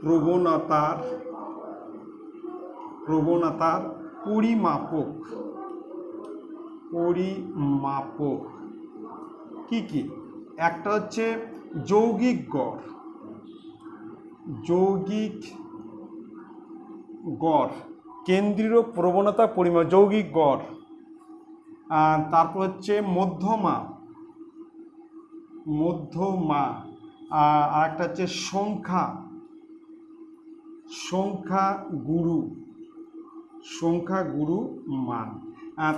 প্রবণতার পরিমাপক কি কি? একটা হচ্ছে যৌগিক গড়, কেন্দ্রীয় প্রবণতা পরিমাপ, যৌগিক গড়। তারপর হচ্ছে মধ্যমা, আর একটা হচ্ছে সংখ্যাগুরু মান।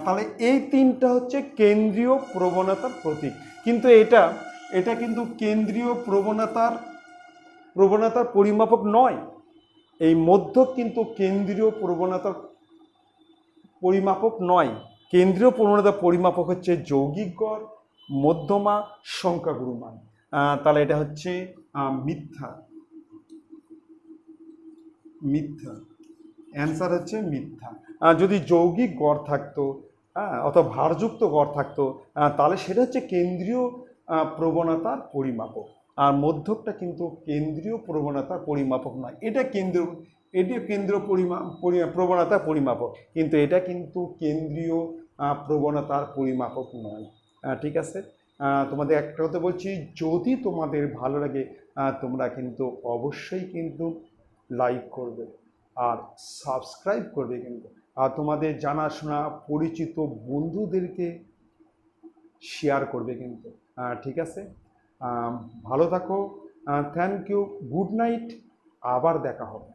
তাহলে এই 3টা হচ্ছে কেন্দ্রীয় প্রবণতার প্রতীক, কিন্তু এটা কিন্তু কেন্দ্রীয় প্রবণতার পরিমাপক নয়। এই মধ্যক কিন্তু কেন্দ্রীয় প্রবণতার পরিমাপক নয়। কেন্দ্রীয় প্রবণতার পরিমাপক হচ্ছে যৌগিক গড়, মধ্যমা, সংখ্যাগুরু মান। তাহলে এটা হচ্ছে মিথ্যা, অ্যান্সার হচ্ছে মিথ্যা। যদি যৌগিক গড় থাকতো অথবা ভারযুক্ত গড় থাকতো, তাহলে সেটা হচ্ছে কেন্দ্রীয় প্রবণতার পরিমাপক। আর মধ্যকটা কিন্তু কেন্দ্রীয় প্রবণতার পরিমাপক নয়, এটা কেন্দ্রীয় প্রবণতার পরিমাপক, কিন্তু এটা কিন্তু কেন্দ্রীয় প্রবণতার পরিমাপক নয়। ঠিক আছে, তোমাদের একটা কথা বলছি, যদি তোমাদের ভালো লাগে তোমরা কিন্তু অবশ্যই কিন্তু লাইক করবে আর সাবস্ক্রাইব করবে কিন্তু, আর তোমাদের জানাশোনা পরিচিত বন্ধুদেরকে শেয়ার করবে কিন্তু। ঠিক আছে, ভালো থাকো, থ্যাংক ইউ, গুড নাইট, আবার দেখা হবে।